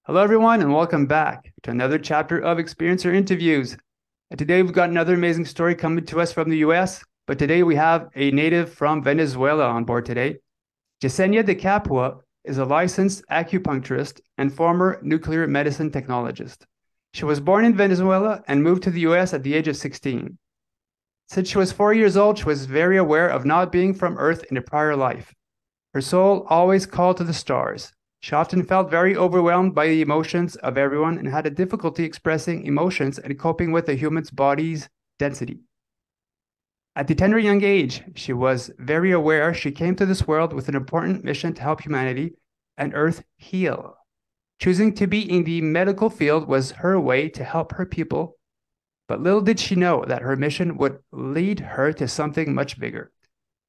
Hello, everyone, and welcome back to another chapter of Experiencer Interviews. And today, we've got another amazing story coming to us from the US, but today we have a native from Venezuela on board today. Yesenia DeCapua is a licensed acupuncturist and former nuclear medicine technologist. She was born in Venezuela and moved to the US at the age of 16. Since she was 4 years old, she was very aware of not being from Earth in a prior life. Her soul always called to the stars. She often felt very overwhelmed by the emotions of everyone and had a difficulty expressing emotions and coping with a human's body's density. At the tender young age, she was very aware she came to this world with an important mission to help humanity and Earth heal. Choosing to be in the medical field was her way to help her people, but little did she know that her mission would lead her to something much bigger.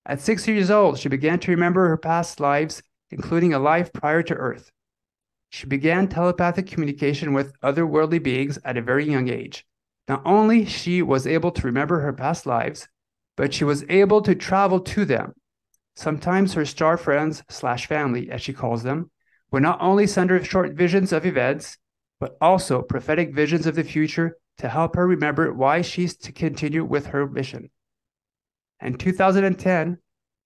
At 6 years old, she began to remember her past lives, including a life prior to Earth. She began telepathic communication with otherworldly beings at a very young age. Not only she was able to remember her past lives, but she was able to travel to them. Sometimes her star friends / family, as she calls them, would not only send her short visions of events, but also prophetic visions of the future to help her remember why she's to continue with her mission. In 2010,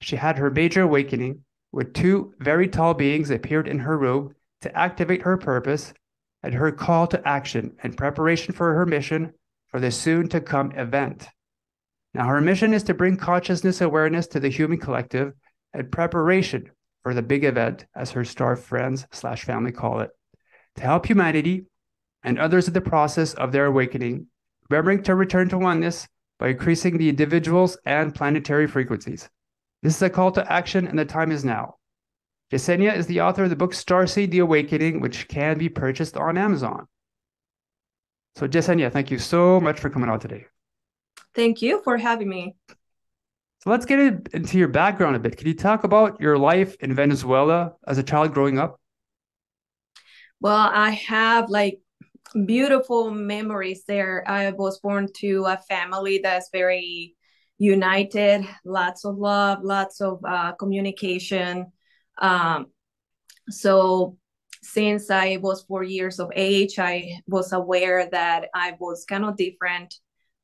she had her major awakening when two very tall beings appeared in her room to activate her purpose and her call to action in preparation for her mission for the soon-to-come event. Now, her mission is to bring consciousness awareness to the human collective in preparation for the big event, as her star friends / family call it, to help humanity and others in the process of their awakening, remembering to return to oneness by increasing the individuals and planetary frequencies. This is a call to action, and the time is now. Yesenia is the author of the book Starseed, The Awakening, which can be purchased on Amazon. So, Yesenia, thank you so much for coming on today. Thank you for having me. So let's get into your background a bit. Can you talk about your life in Venezuela as a child growing up? Well, I have beautiful memories there. I was born to a family that's very united, lots of love, lots of communication. So since I was 4 years of age, I was aware that I was kind of different,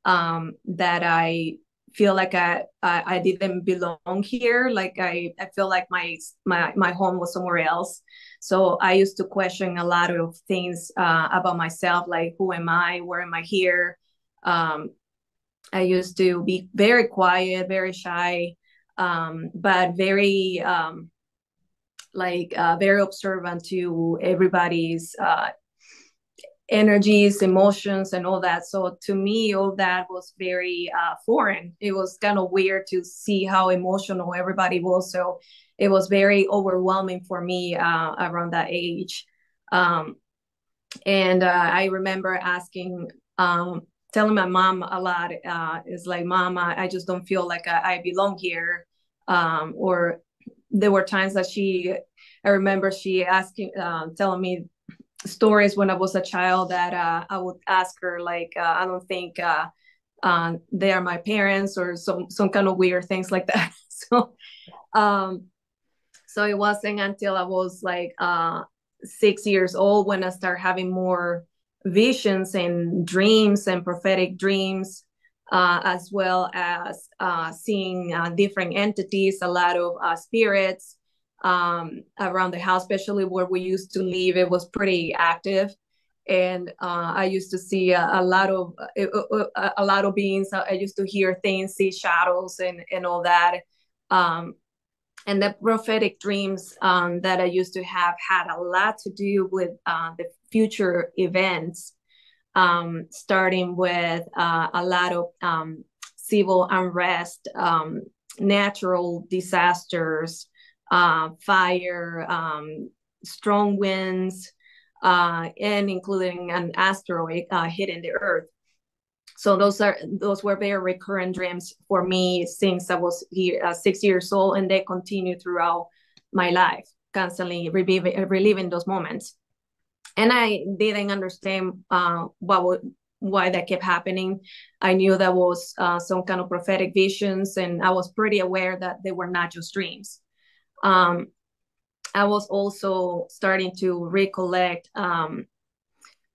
that I feel like I didn't belong here. Like I feel like my home was somewhere else. So I used to question a lot of things about myself, like who am I? Where am I here? I used to be very quiet, very shy, but very very observant to everybody's energies, emotions, and all that. So to me, all that was very foreign. It was kind of weird to see how emotional everybody was. So it was very overwhelming for me around that age. And I remember asking, telling my mom a lot, it's like, Mom, I just don't feel like I belong here. Or there were times that I remember she asking, telling me stories when I was a child that I would ask her, like, I don't think they are my parents, or some kind of weird things like that. So it wasn't until I was 6 years old when I started having more visions and dreams and prophetic dreams, as well as seeing different entities, a lot of spirits around the house, especially where we used to live. It was pretty active, and I used to see a lot of beings. I used to hear things, see shadows, and all that. And the prophetic dreams that I used to have had a lot to do with the future events, starting with a lot of civil unrest, natural disasters, fire, strong winds, and including an asteroid hitting the Earth. So those were very recurrent dreams for me since I was 6 years old, and they continue throughout my life, constantly reliving those moments. And I didn't understand why that kept happening. I knew that was some kind of prophetic visions, and I was pretty aware that they were not just dreams. I was also starting to recollect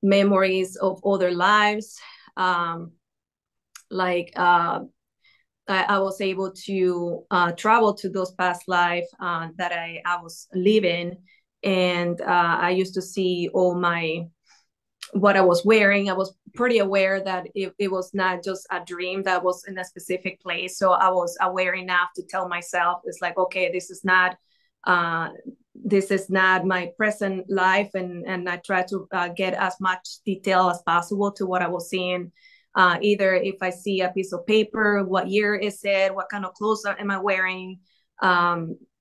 memories of other lives. Like I was able to travel to those past life that I was living, and I used to see all what I was wearing. I was pretty aware that it was not just a dream that was in a specific place. So I was aware enough to tell myself, it's like, okay, this is not my present life, and I try to get as much detail as possible to what I was seeing. Either if I see a piece of paper, what year is it, what kind of clothes am I wearing,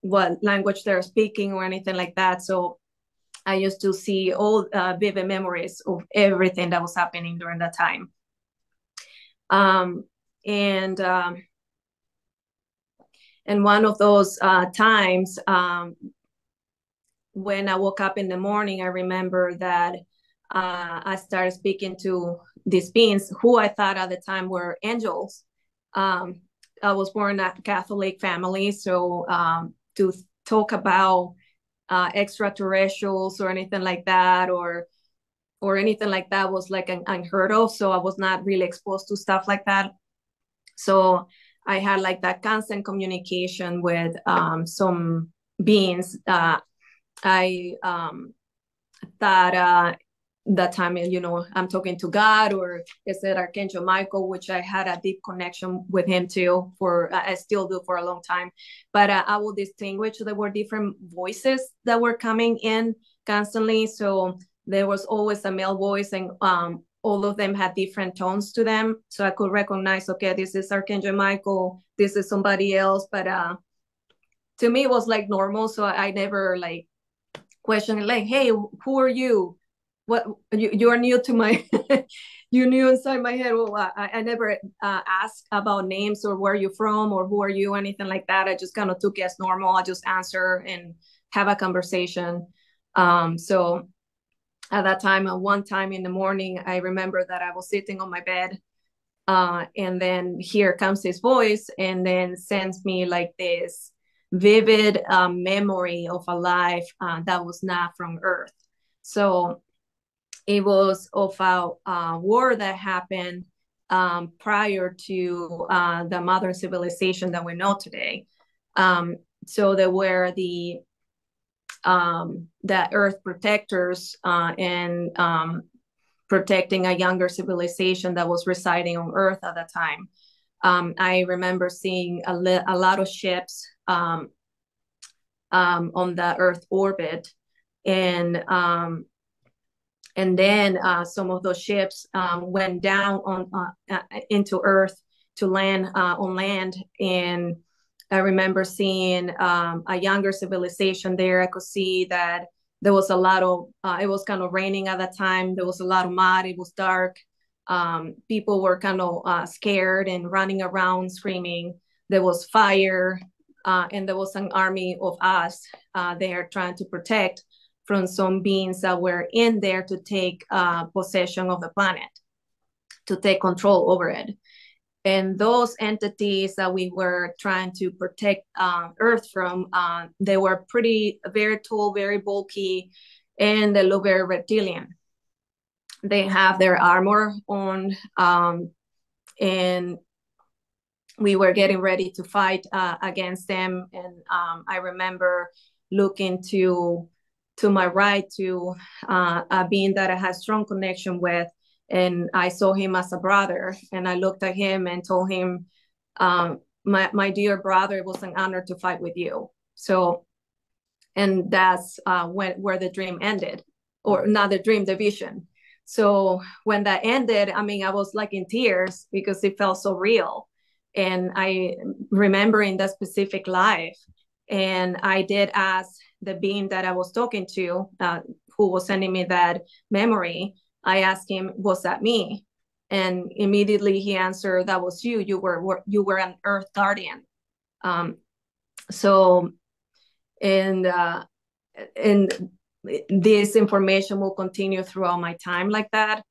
what language they're speaking, or anything like that. So I used to see all vivid memories of everything that was happening during that time. And one of those times, when I woke up in the morning, I remember that I started speaking to these beings who I thought at the time were angels. I was born in a Catholic family, so to talk about extraterrestrials or anything like that, or anything like that, was like unheard of. So I was not really exposed to stuff like that. So I had like that constant communication with some beings. I thought that time, I'm talking to God, or is it Archangel Michael, which I had a deep connection with him too, I still do for a long time. But I will distinguish there were different voices that were coming in constantly. So there was always a male voice, and all of them had different tones to them. So I could recognize, okay, this is Archangel Michael, this is somebody else. But to me, it was like normal. So I never like questioned, like, hey, who are you? What you are new to my you knew inside my head. Well, I never asked about names or where you're from or who are you, anything like that. I just kind of took it as normal. I just answer and have a conversation. So at that time, one time in the morning, I remember that I was sitting on my bed, and then here comes his voice, and then sends me like this vivid memory of a life that was not from Earth. So it was of a war that happened prior to the modern civilization that we know today. So there were the Earth protectors and protecting a younger civilization that was residing on Earth at that time. I remember seeing a lot of ships on the Earth orbit, and then some of those ships went down into Earth to land on land. And I remember seeing a younger civilization there. I could see that there was a lot of, it was kind of raining at that time. There was a lot of mud. It was dark. People were kind of scared and running around screaming. There was fire, and there was an army of us there trying to protect from some beings that were in there to take possession of the planet, to take control over it. And those entities that we were trying to protect Earth from, they were very tall, very bulky, and they look very reptilian. They have their armor on, and we were getting ready to fight against them. And I remember looking to my right to a being that I had strong connection with, and I saw him as a brother. And I looked at him and told him, my dear brother, it was an honor to fight with you. So, and that's where the dream ended, or not the dream, the vision. So when that ended, I mean, I was like in tears because it felt so real. And I remembering that specific life. And I did ask the being that I was talking to, who was sending me that memory, I asked him, was that me? And immediately he answered, that was you. You were an Earth guardian. So, and this information will continue throughout my time like that.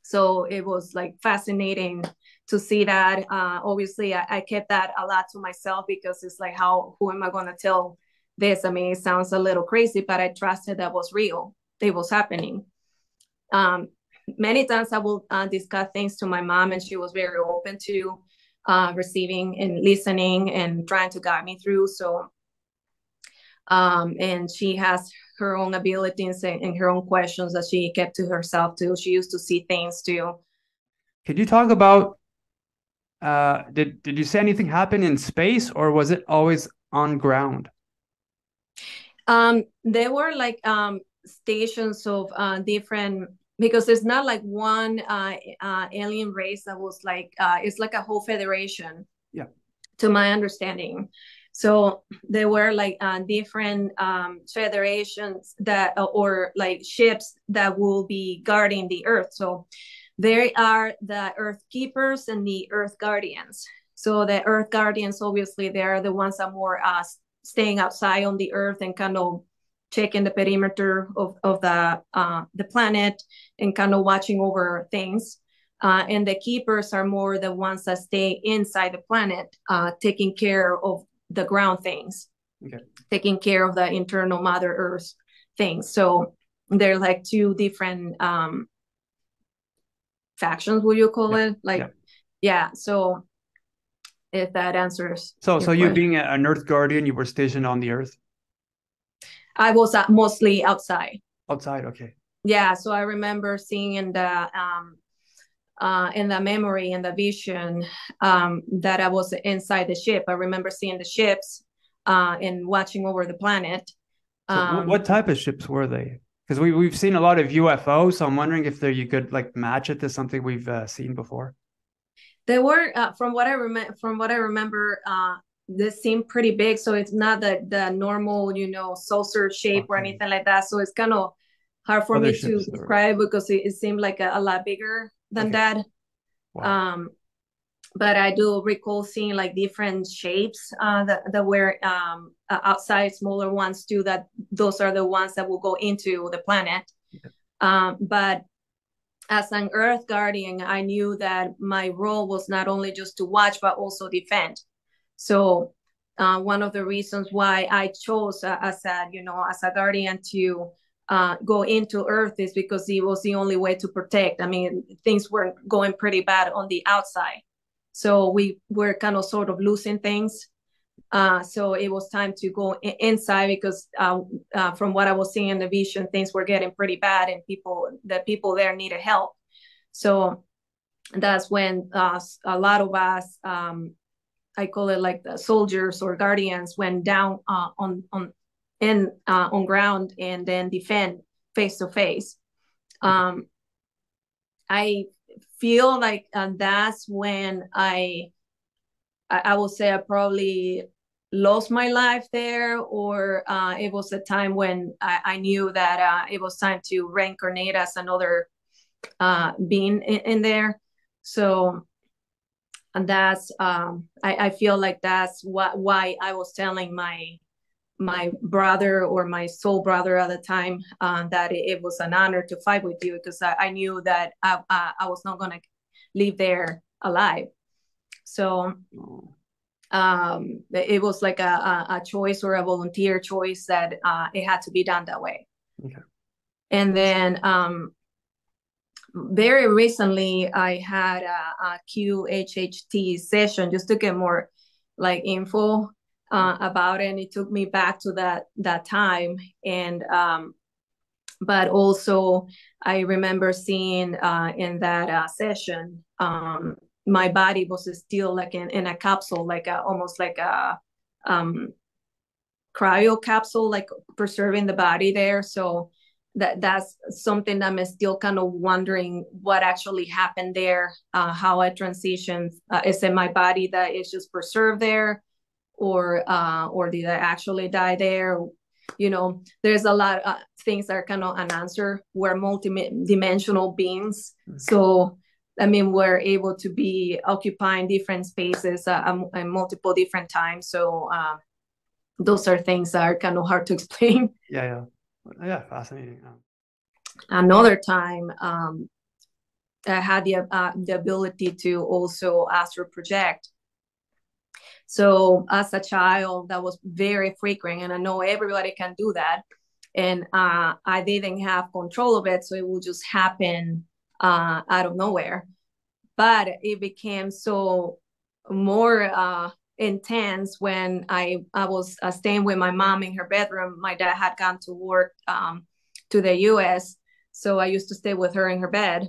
So it was like fascinating to see that. Obviously, I kept that a lot to myself because it's like, who am I going to tell this. I mean, it sounds a little crazy, but I trusted that was real. It was happening. Many times I will discuss things to my mom, and she was very open to receiving and listening and trying to guide me through. So, and she has her own abilities and her own questions that she kept to herself too. She used to see things too. Could you talk about, did you say anything happen in space, or was it always on ground? There were like stations of different, because there's not like one alien race that was like, it's like a whole federation. Yeah. To my understanding. So there were like different federations that, or like ships that will be guarding the Earth. So there are the Earth Keepers and the Earth Guardians. So the Earth Guardians, obviously, they are the ones that are more staying outside on the Earth and kind of checking the perimeter of the planet and kind of watching over things. And the keepers are more the ones that stay inside the planet, taking care of the ground things, taking care of the internal Mother Earth things. So they're like two different factions, would you call it? Like, yeah. So if that answers. So you being an Earth Guardian, you were stationed on the Earth? I was mostly outside. Outside, okay. Yeah. So I remember seeing in the memory and the vision that I was inside the ship. I remember seeing the ships and watching over the planet. So what type of ships were they? Because we've seen a lot of UFOs, so I'm wondering if you could like match it to something we've seen before. They were, from what I remember, they seem pretty big. So it's not the normal, saucer shape or anything like that. So it's kind of hard for me to describe because it seemed like a lot bigger than that. Wow. But I do recall seeing like different shapes that were outside, smaller ones too, that those are the ones that will go into the planet. But as an Earth Guardian, I knew that my role was not only just to watch, but also defend. So one of the reasons why I chose as a guardian to go into Earth is because it was the only way to protect. I mean, things were going pretty bad on the outside. So we were kind of sort of losing things. So it was time to go inside because from what I was seeing in the vision, things were getting pretty bad and the people there needed help. So that's when a lot of us, I call it like the soldiers or guardians, went down on ground and then defend face to face. I feel like that's when I would say I probably lost my life there, or it was a time when I knew that it was time to reincarnate as another being in there. So, and that's I feel like that's why I was telling my brother or my soul brother at the time that it was an honor to fight with you, because I knew that I was not going to leave there alive. So it was like a choice or a volunteer choice that it had to be done that way. Okay. And then very recently I had a QHHT session just to get more like info about it, and it took me back to that time. And but also I remember seeing in that session my body was still like in a capsule, like almost like a cryo capsule, like preserving the body there. So that's something that I'm still kind of wondering what actually happened there, how I transitioned. Is it my body that is just preserved there, or did I actually die there? There's a lot of things that are kind of unanswered. We're multi-dimensional beings. Mm-hmm. So, I mean, we're able to be occupying different spaces at multiple different times. So those are things that are kind of hard to explain. Yeah, fascinating. Another time, I had the ability to also astral project. So as a child, that was very frequent, and I know everybody can do that. And I didn't have control of it, so it would just happen out of nowhere. But it became so more intense when I was staying with my mom in her bedroom. My dad had gone to work to the U.S., so I used to stay with her in her bed.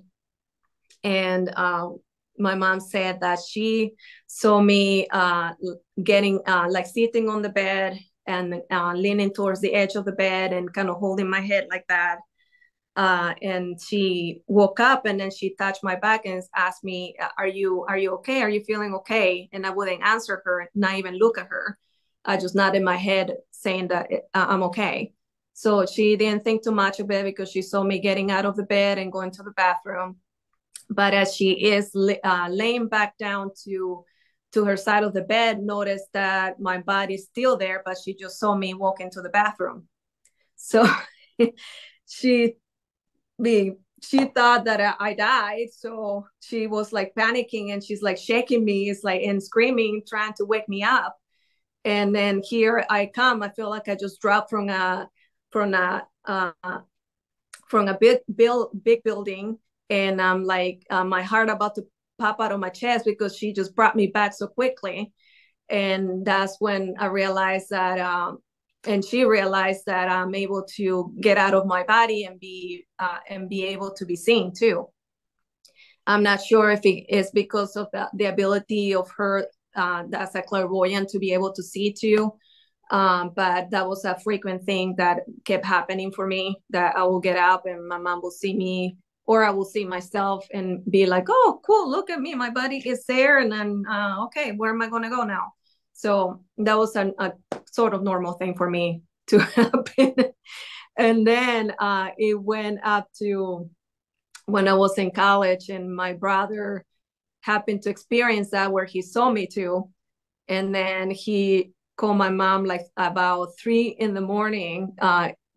And my mom said that she saw me getting like sitting on the bed and leaning towards the edge of the bed and kind of holding my head like that. And she woke up and then she touched my back and asked me, are you okay? Are you feeling okay? And I wouldn't answer her, not even look at her. I just nodded my head saying that I'm okay. So she didn't think too much of it because she saw me getting out of the bed and going to the bathroom. But as she is laying back down to her side of the bed, noticed that my body's still there, but she just saw me walk into the bathroom. So she thought that I died. So she was like panicking and she's like shaking me, it's like, and screaming, trying to wake me up. And then here I come. I feel like I just dropped from a big building, and I'm like my heart about to pop out of my chest because she just brought me back so quickly. And that's when I realized that and she realized that I'm able to get out of my body and be able to be seen too. I'm not sure if it is because of the ability of her as a clairvoyant to be able to see too. But that was a frequent thing that kept happening for me, that I will get up and my mom will see me, or I will see myself and be like, oh, cool, look at me, my body is there. And then, okay, where am I going to go now? So that was a sort of normal thing for me to happen. And then it went up to when I was in college, and my brother happened to experience that, where he saw me too. And then he called my mom like about 3 a.m,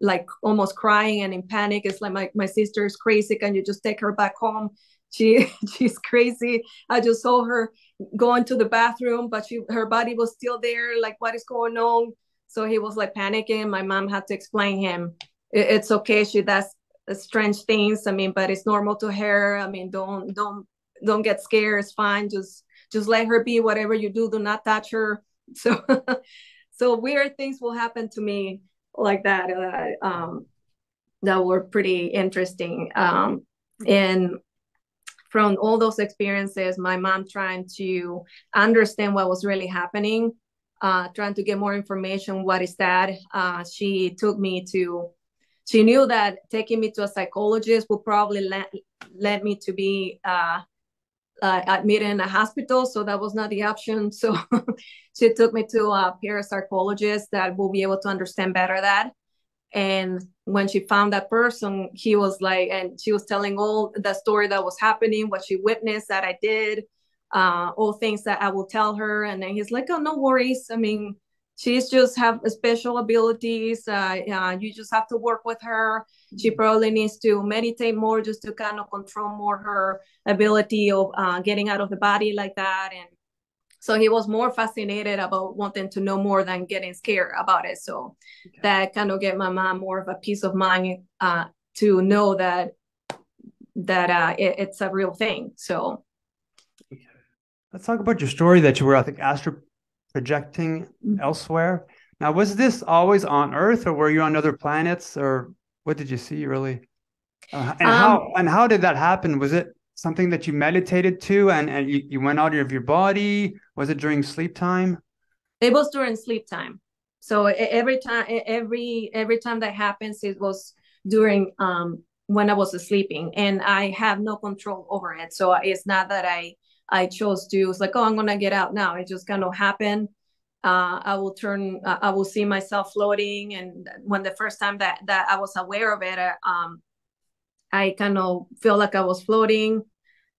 like almost crying and in panic. It's like, my sister is crazy. Can you just take her back home? She's crazy. I just saw her going to the bathroom, but her body was still there. Like, what is going on? So he was like panicking. My mom had to explain him, it's okay. She does strange things. I mean, but it's normal to her. I mean, don't get scared. It's fine. Just let her be. Whatever you do not touch her. So so weird things will happen to me like that that were pretty interesting. And from all those experiences, my mom trying to understand what was really happening, trying to get more information. What is that? She knew that taking me to a psychologist would probably led me to be admitted in a hospital, so that was not the option. So she took me to a parapsychologist that will be able to understand better that. And when she found that person, he was like, and she was telling all the story that was happening, what she witnessed that I did, all things that I will tell her. And then he's like, oh, no worries. I mean, she's just have special abilities. You just have to work with her. She probably needs to meditate more just to kind of control more her ability of getting out of the body like that. And so he was more fascinated about wanting to know more than getting scared about it. So okay, that kind of gave my mom more of a peace of mind to know that it's a real thing. So okay, let's talk about your story that you were, I think, Astro Projecting elsewhere. Now, was this always on Earth, or were you on other planets, or what did you see really? And how did that happen? Was it something that you meditated to and you went out of your body? Was it during sleep time? It was during sleep time. So every time that happens, it was during when I was sleeping, and I have no control over it. So it's not that I chose to. It's like, oh, I'm gonna get out now. It just kind of happened. I will see myself floating, and when the first time that I was aware of it, I kind of feel like I was floating.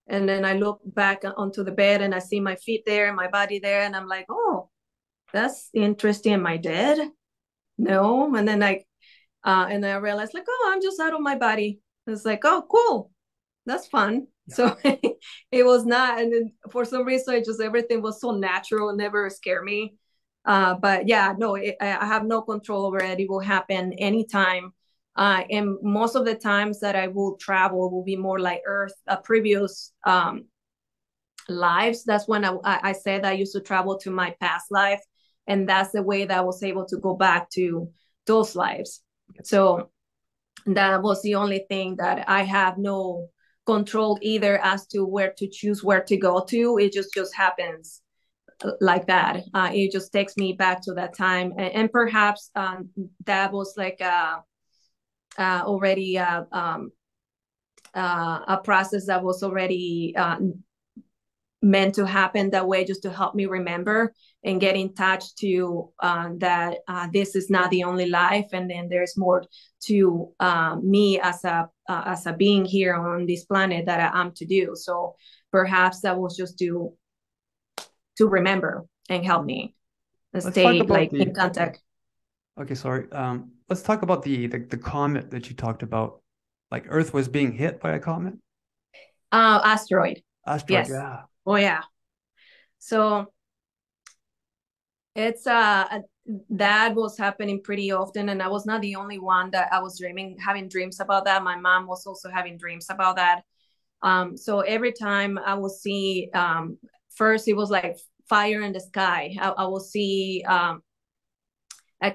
And then I look back onto the bed and I see my feet there and my body there. And I'm like, oh, that's interesting. Am I dead? No. And then and then I realized like, oh, I'm just out of my body. It's like, oh, cool. That's fun. So it was not, and then for some reason, it just everything was so natural, never scared me. But yeah, no, I have no control over it. It will happen anytime. And most of the times that I will travel will be more like Earth, previous lives. That's when I said I used to travel to my past life. And that's the way that I was able to go back to those lives. So that was the only thing that I have no control either as to where to choose where to go to. It just happens like that. It just takes me back to that time, and perhaps that was like already a process that was already meant to happen that way, just to help me remember and get in touch to that this is not the only life, and then there's more to me as a being here on this planet that I am to do. So perhaps that was just to remember and help me stay like in contact. Okay, sorry. Let's talk about the comet that you talked about. Like Earth was being hit by a comet? Asteroid. Asteroid, yes. Yeah. Oh yeah. So it's that was happening pretty often, and I was not the only one that I was having dreams about that. My mom was also having dreams about that. So every time I will see, first it was like fire in the sky. I will see, I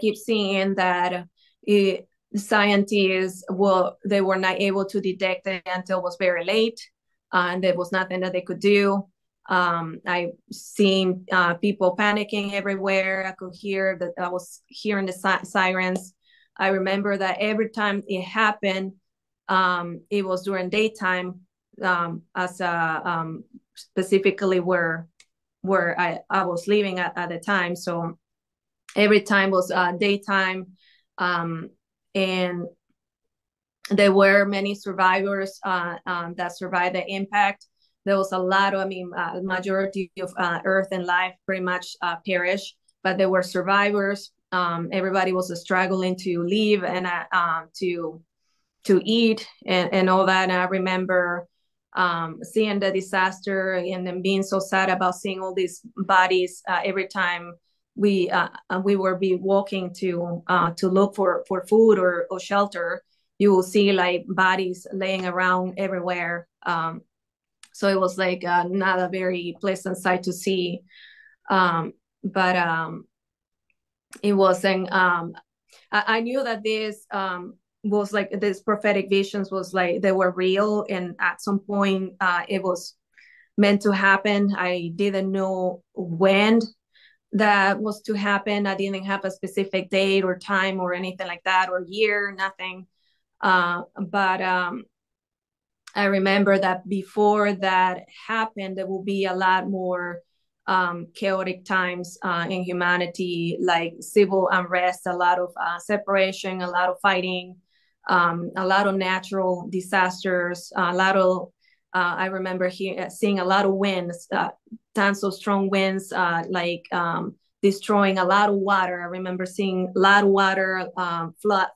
keep seeing that scientists they were not able to detect it until it was very late, and there was nothing that they could do. I seen people panicking everywhere. I could hear that. I was hearing the sirens. I remember that every time it happened, it was during daytime, specifically where I was living at the time. So every time was daytime, and there were many survivors that survived the impact. There was a lot of, majority of Earth and life pretty much perished, but there were survivors. Everybody was struggling to live and to eat and all that. And I remember seeing the disaster and then being so sad about seeing all these bodies every time we were walking to look for food or shelter. You will see like bodies laying around everywhere. So it was like not a very pleasant sight to see. But it wasn't, I knew that this was like, this prophetic visions was like, they were real. And at some point it was meant to happen. I didn't know when that was to happen. I didn't have a specific date or time or anything like that, or year, nothing. But I remember that before that happened, there will be a lot more chaotic times in humanity, like civil unrest, a lot of separation, a lot of fighting, a lot of natural disasters, a lot of, I remember seeing a lot of winds, tons of strong winds, destroying a lot of water. I remember seeing a lot of water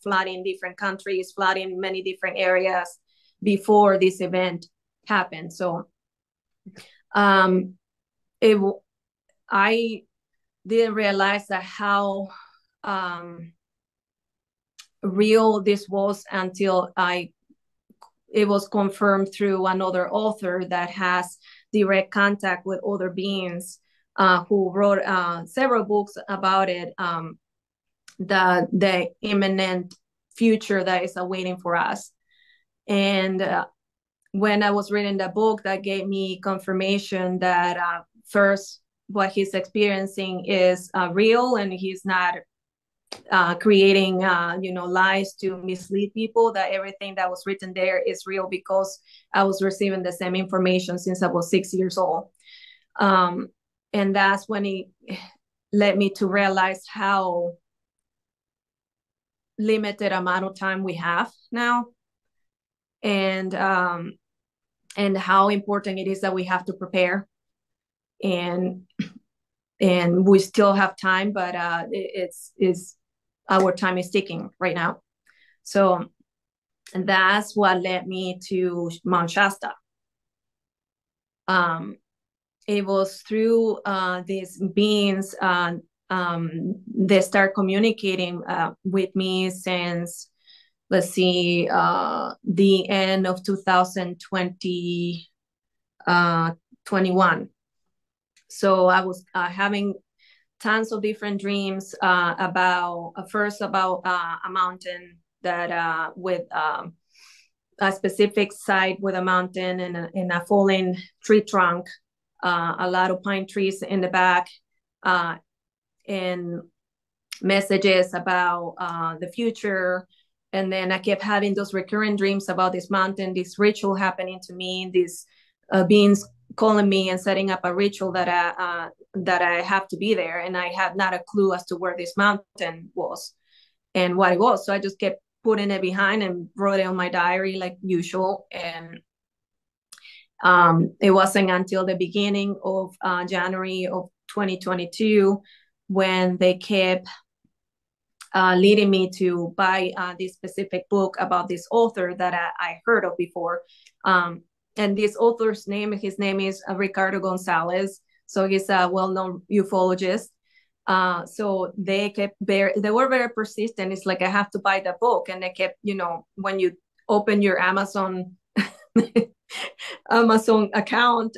flooding different countries, flooding many different areas before this event happened. So I didn't realize that how real this was until it was confirmed through another author that has direct contact with other beings who wrote several books about it, the imminent future that is awaiting for us. And when I was reading the book, that gave me confirmation that first, what he's experiencing is real, and he's not creating lies to mislead people, that everything that was written there is real, because I was receiving the same information since I was 6 years old. And that's when it led me to realize how limited amount of time we have now, and how important it is that we have to prepare, and we still have time, but it's our time is ticking right now. So that's what led me to Mount Shasta. it was through these beings. They start communicating with me since, let's see, the end of 2020, 21. So I was having tons of different dreams about a mountain that with a specific site with a mountain and a fallen tree trunk, a lot of pine trees in the back, and messages about the future. And then I kept having those recurring dreams about this mountain, this ritual happening to me, these beings calling me and setting up a ritual that I have to be there, and I had not a clue as to where this mountain was and what it was. So I just kept putting it behind and wrote it on my diary like usual. And it wasn't until the beginning of January of 2022 when they kept leading me to buy this specific book about this author that I heard of before. And this author's name, his name is Ricardo Gonzalez. So he's a well-known ufologist. So they were very persistent. It's like, I have to buy the book. And they kept, when you open your Amazon account,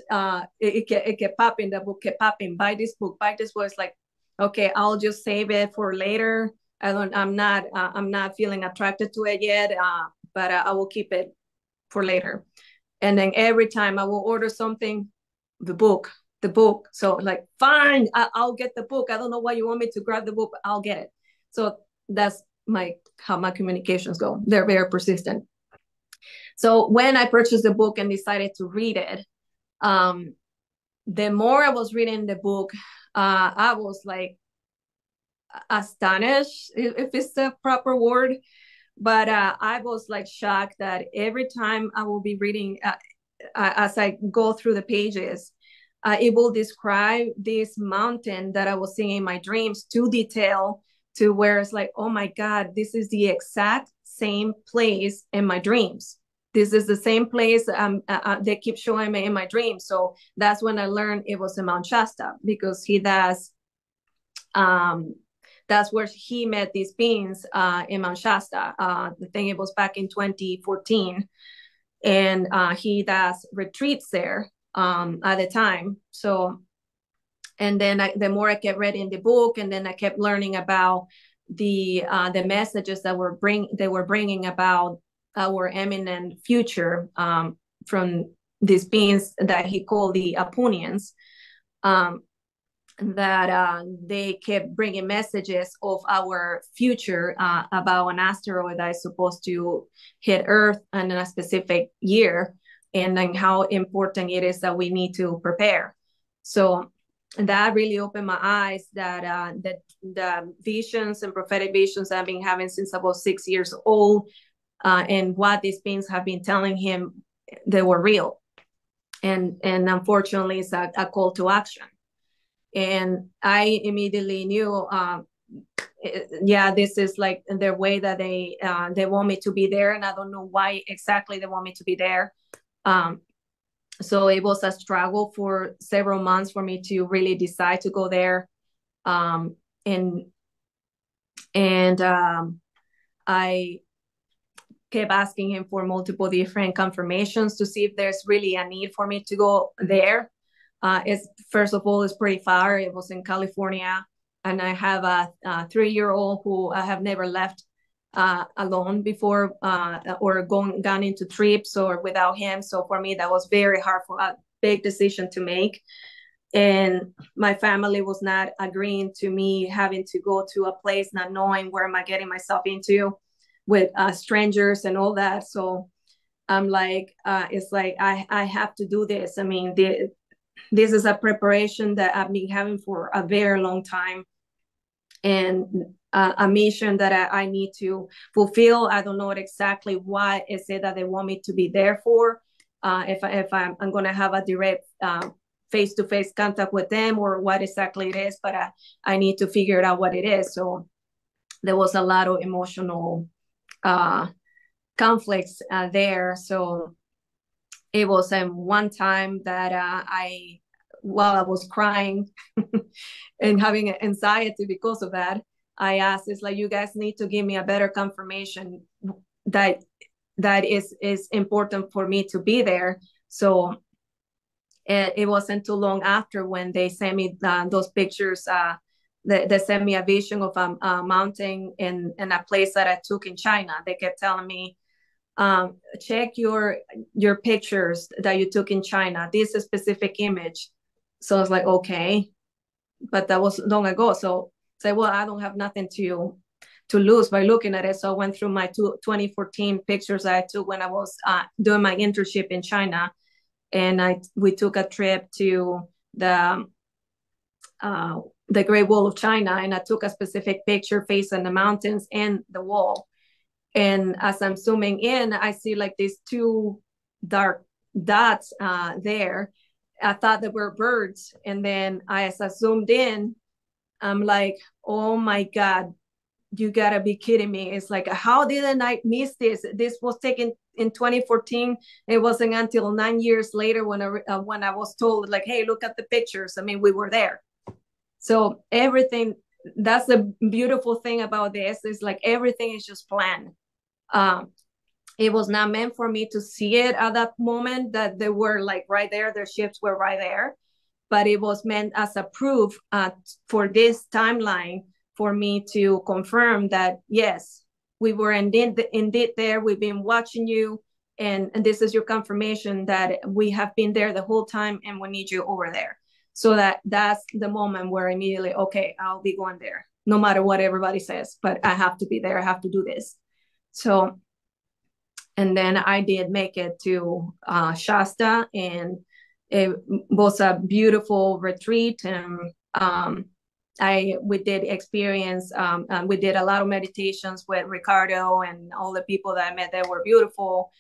it kept popping, the book kept popping, buy this book. It's like, okay, I'll just save it for later. I'm not feeling attracted to it yet, but I will keep it for later. And then every time I will order something, the book. So like, fine, I'll get the book. I don't know why you want me to grab the book, but I'll get it. So that's how my communications go. They're very persistent. So when I purchased the book and decided to read it, the more I was reading the book, I was like astonished, if it's the proper word. But I was like shocked that every time I will be reading, as I go through the pages, it will describe this mountain that I was seeing in my dreams to detail, to where it's like, oh my God, this is the exact same place in my dreams. This is the same place they keep showing me in my dreams. So that's when I learned it was in Mount Shasta, because he does. That's where he met these beings in Mount Shasta. The thing, it was back in 2014, and he does retreats there at the time. So, and then the more I kept reading the book, and then I kept learning about the messages that they were bringing about our imminent future from these beings that he called the Apunians. That they kept bringing messages of our future about an asteroid that is supposed to hit Earth in a specific year, and then how important it is that we need to prepare. So that really opened my eyes that the visions and prophetic visions I've been having since I was 6 years old, and what these beings have been telling him, they were real. And unfortunately, it's a call to action. And I immediately knew, this is like the way that they want me to be there, and I don't know why exactly they want me to be there. So it was a struggle for several months for me to really decide to go there. And I kept asking him for multiple different confirmations to see if there's really a need for me to go there. First of all, it's pretty far. It was in California, and I have a 3-year-old who I have never left alone before, or gone into trips or without him. So for me, that was very hard, for a big decision to make. And my family was not agreeing to me having to go to a place not knowing where am I getting myself into with strangers and all that. So I'm like, it's like, I have to do this. I mean, this is a preparation that I've been having for a very long time, and a mission that I need to fulfill. I don't know exactly what is it that they want me to be there for. If I'm going to have a direct face-to-face contact with them, or what exactly it is, but I need to figure out what it is. So there was a lot of emotional conflicts there. So it was one time that while I was crying and having anxiety because of that, I asked, it's like, you guys need to give me a better confirmation that is important for me to be there. So it wasn't too long after when they sent me those pictures. They sent me a vision of a mountain in a place that I took in China. They kept telling me, check your pictures that you took in China. This is a specific image. So I was like, okay, but that was long ago. So say, well, I don't have nothing to lose by looking at it. So I went through my 2014 pictures I took when I was doing my internship in China, and we took a trip to the Great Wall of China, and I took a specific picture facing the mountains and the wall. And as I'm zooming in, I see like these two dark dots there. I thought they were birds. And then as I zoomed in, I'm like, oh my God, you gotta be kidding me. It's like, how didn't I miss this? This was taken in 2014. It wasn't until 9 years later when I was told, like, hey, look at the pictures. I mean, we were there. So everything, that's the beautiful thing about this, is like everything is just planned. It was not meant for me to see it at that moment, that they were like right there, their ships were right there, but it was meant as a proof for this timeline for me to confirm that, yes, we were indeed there, we've been watching you, and this is your confirmation that we have been there the whole time and we need you over there. So that's the moment where immediately, okay, I'll be going there, no matter what everybody says, but I have to be there, I have to do this. So, and then I did make it to Shasta, and it was a beautiful retreat. And we did experience, we did a lot of meditations with Ricardo, and all the people that I met there were beautiful.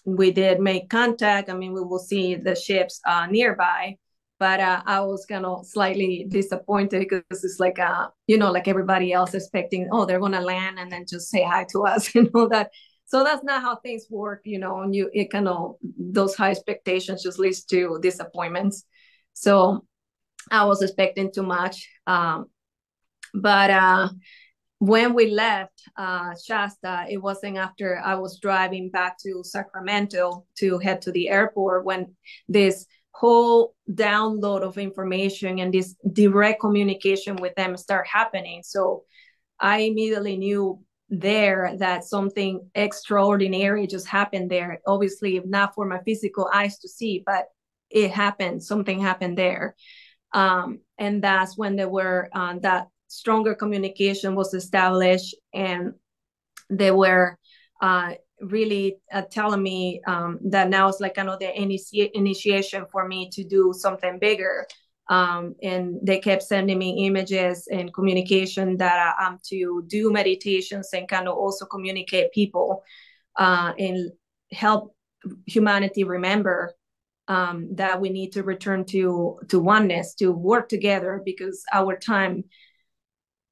We did make contact. I mean, we will see the ships nearby, but I was kind of slightly disappointed because it's like, like everybody else expecting, oh, they're going to land and then just say hi to us and all that. So that's not how things work, and it kind of, those high expectations just leads to disappointments. So I was expecting too much. But when we left Shasta, it wasn't after I was driving back to Sacramento to head to the airport when this whole download of information and this direct communication with them start happening. So I immediately knew there that something extraordinary just happened there. Obviously, not for my physical eyes to see, but it happened. Something happened there. And that's when there were that stronger communication was established, and they were really telling me that now it's like kind of the initiation for me to do something bigger. And they kept sending me images and communication that I'm to do meditations and kind of also communicate people and help humanity remember that we need to return to oneness, to work together, because our time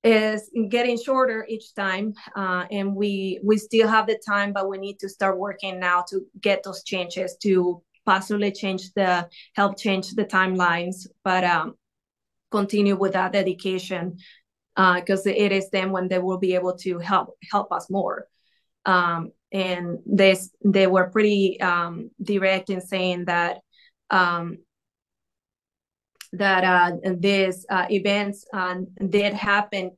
is getting shorter each time, and we still have the time, but we need to start working now to get those changes, to possibly help change the timelines, but continue with that dedication, because it is then when they will be able to help us more. And they were pretty direct in saying that these events did happen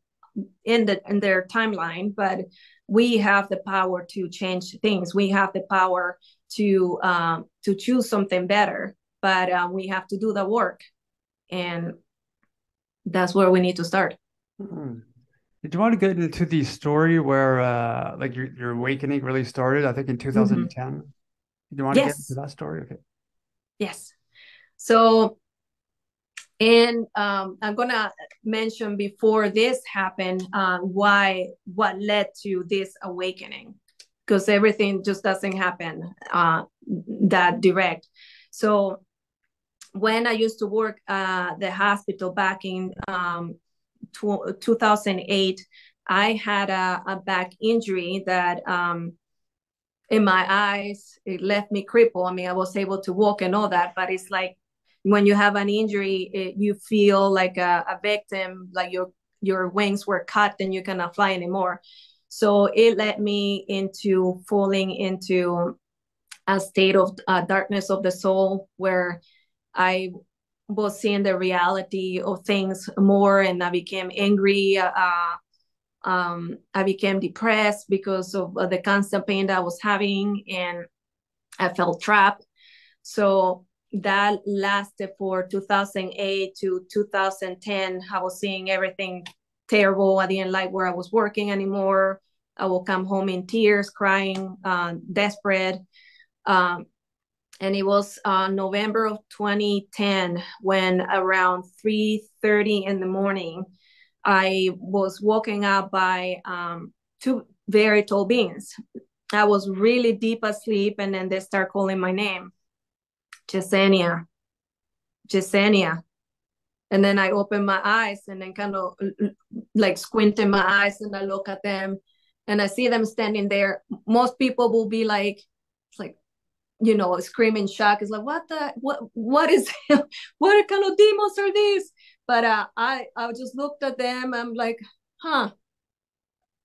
in their timeline, but we have the power to change things. We have the power to choose something better, but we have to do the work, and that's where we need to start. Hmm. Did you want to get into the story where like your awakening really started? I think in 2010. Mm-hmm. Did you want to get into that story? Okay. Yes. So, and I'm gonna mention before this happened what led to this awakening, because everything just doesn't happen that direct. So when I used to work at the hospital back in 2008, I had a back injury that in my eyes. It left me crippled. I mean, I was able to walk and all that, but it's like when you have an injury, you feel like a victim, like your wings were cut and you cannot fly anymore. So it led me into falling into a state of darkness of the soul, where I was seeing the reality of things more, and I became angry. I became depressed because of the constant pain that I was having, and I felt trapped. So that lasted for 2008 to 2010. I was seeing everything terrible. I didn't like where I was working anymore. I will come home in tears, crying, desperate. And it was November of 2010 when around 3:30 in the morning, I was woken up by two very tall beings. I was really deep asleep, and then they start calling my name, Yesenia, Yesenia. And then I open my eyes and then kind of like squinting my eyes, and I look at them and I see them standing there. Most people will be like, you know, screaming shock. It's like, what is, what kind of demons are these? But I just looked at them. I'm like, huh,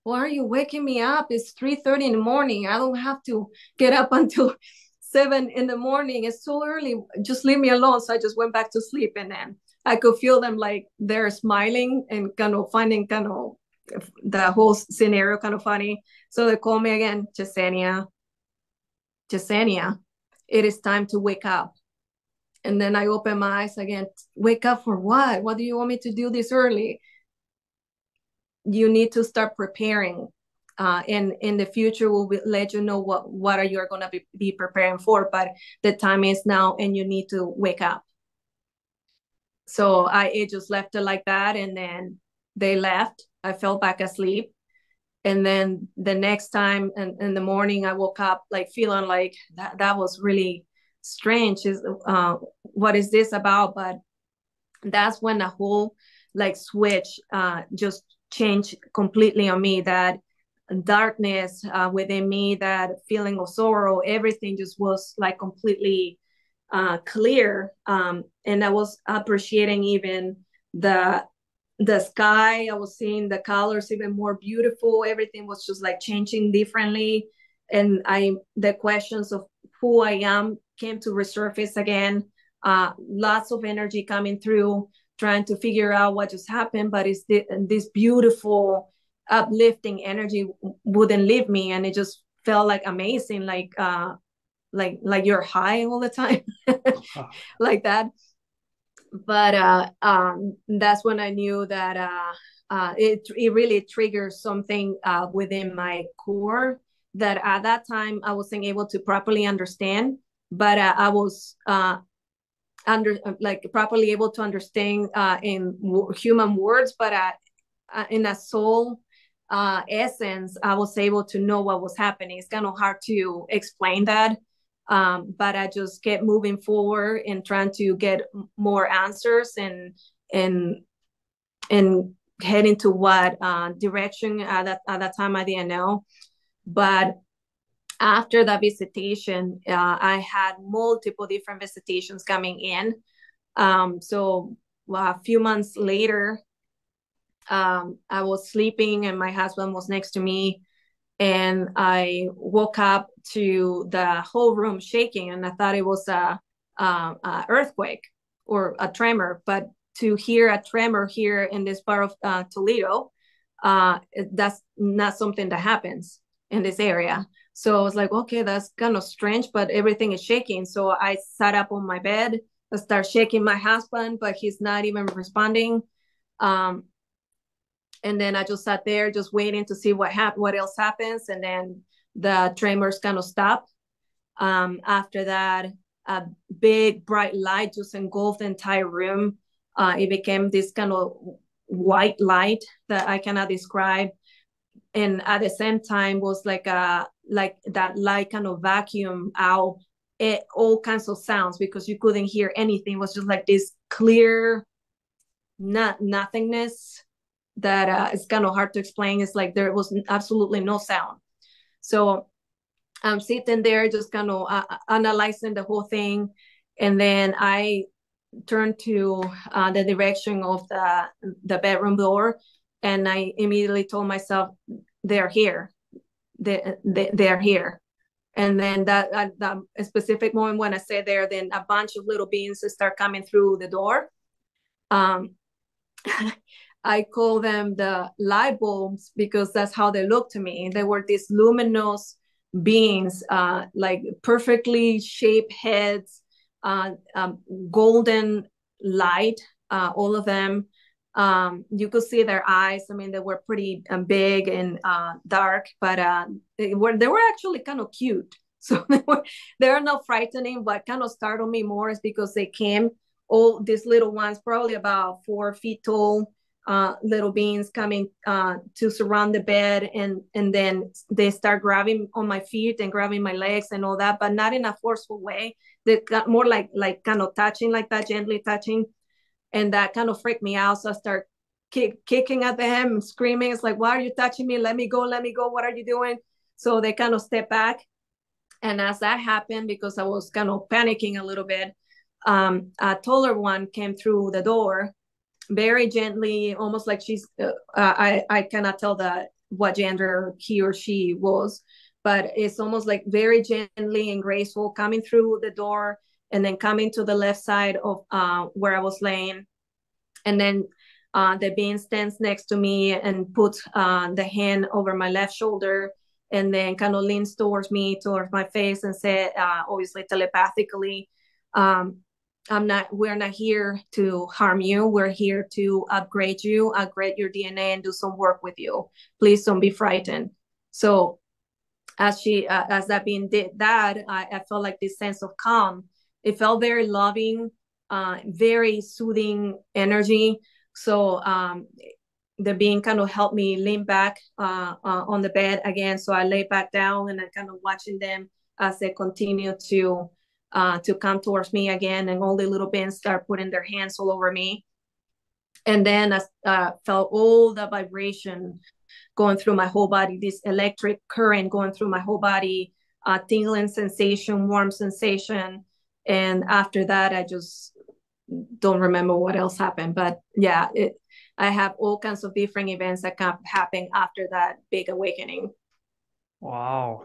why are you waking me up? It's 3:30 in the morning. I don't have to get up until 7 in the morning. It's so early. Just leave me alone. So I just went back to sleep, and then I could feel them like they're smiling and kind of finding kind of the whole scenario kind of funny. So they call me again, Yesenia, Yesenia, it is time to wake up. And then I open my eyes again. Wake up for what? What do you want me to do this early? You need to start preparing. And in the future, we'll let you know what are you going to be preparing for. But the time is now, and you need to wake up. So it just left it like that. And then they left. I fell back asleep. And then the next time in the morning, I woke up like feeling like that was really strange. What is this about? But that's when the whole like switch just changed completely on me. That darkness within me, that feeling of sorrow, everything just was like completely clear. And I was appreciating even the sky. I was seeing the colors even more beautiful. Everything was just like changing differently. And the questions of who I am came to resurface again. Lots of energy coming through, trying to figure out what just happened. But it's this beautiful, uplifting energy wouldn't leave me. And it just felt like amazing, like you're high all the time, like that. But that's when I knew that it really triggered something within my core that at that time I wasn't able to properly understand, but I was properly able to understand in human words, but in a soul essence, I was able to know what was happening. It's kind of hard to explain that. But I just kept moving forward and trying to get more answers and head into what direction at that time I didn't know. But after that visitation, I had multiple different visitations coming in. So a few months later, I was sleeping and my husband was next to me. And I woke up to the whole room shaking, and I thought it was a earthquake or a tremor. But to hear a tremor here in this part of Toledo, that's not something that happens in this area. So I was like, okay, that's kind of strange, but everything is shaking. So I sat up on my bed, I start shaking my husband, but he's not even responding. And then I just sat there, just waiting to see what else happens. And then the tremors kind of stopped. After that, a big bright light just engulfed the entire room. It became this kind of white light that I cannot describe. And at the same time was like that light kind of vacuum out all kinds of sounds, because you couldn't hear anything. It was just like this clear nothingness that is kind of hard to explain. It's like there was absolutely no sound. So I'm sitting there just kind of analyzing the whole thing. And then I turned to the direction of the bedroom door. And I immediately told myself, they're here. They're here. And then that specific moment when I said there, then a bunch of little beings start coming through the door. I call them the light bulbs because that's how they look to me. They were these luminous beings, like perfectly shaped heads, golden light, all of them. You could see their eyes. I mean, they were pretty big and dark, but they were actually kind of cute. So they're not frightening. What kind of startled me more is because they came, all these little ones, probably about 4 feet tall, little beings coming to surround the bed, and then they start grabbing on my feet and grabbing my legs and all that, but not in a forceful way. They got more like kind of touching, like that, gently touching, and that kind of freaked me out. So I start kicking at them and screaming. It's like, why are you touching me? Let me go, let me go. What are you doing? So they kind of step back. And as that happened, because I was kind of panicking a little bit, a taller one came through the door very gently, almost like she's, I cannot tell what gender he or she was, but it's almost like very gently and graceful coming through the door and then coming to the left side of where I was laying. And then the being stands next to me and puts the hand over my left shoulder and then kind of leans towards my face and said, obviously telepathically, we're not here to harm you. We're here to upgrade you, upgrade your DNA and do some work with you. Please don't be frightened. So as that being did that, I felt like this sense of calm. It felt very loving, very soothing energy. So the being kind of helped me lean back on the bed again. So I lay back down and I kind of watching them as they continue to come towards me again, and all the little beings start putting their hands all over me. And then I felt all the vibration going through my whole body, this electric current going through my whole body, tingling sensation, warm sensation. And after that, I just don't remember what else happened. But yeah, I have all kinds of different events that can happen after that big awakening. Wow.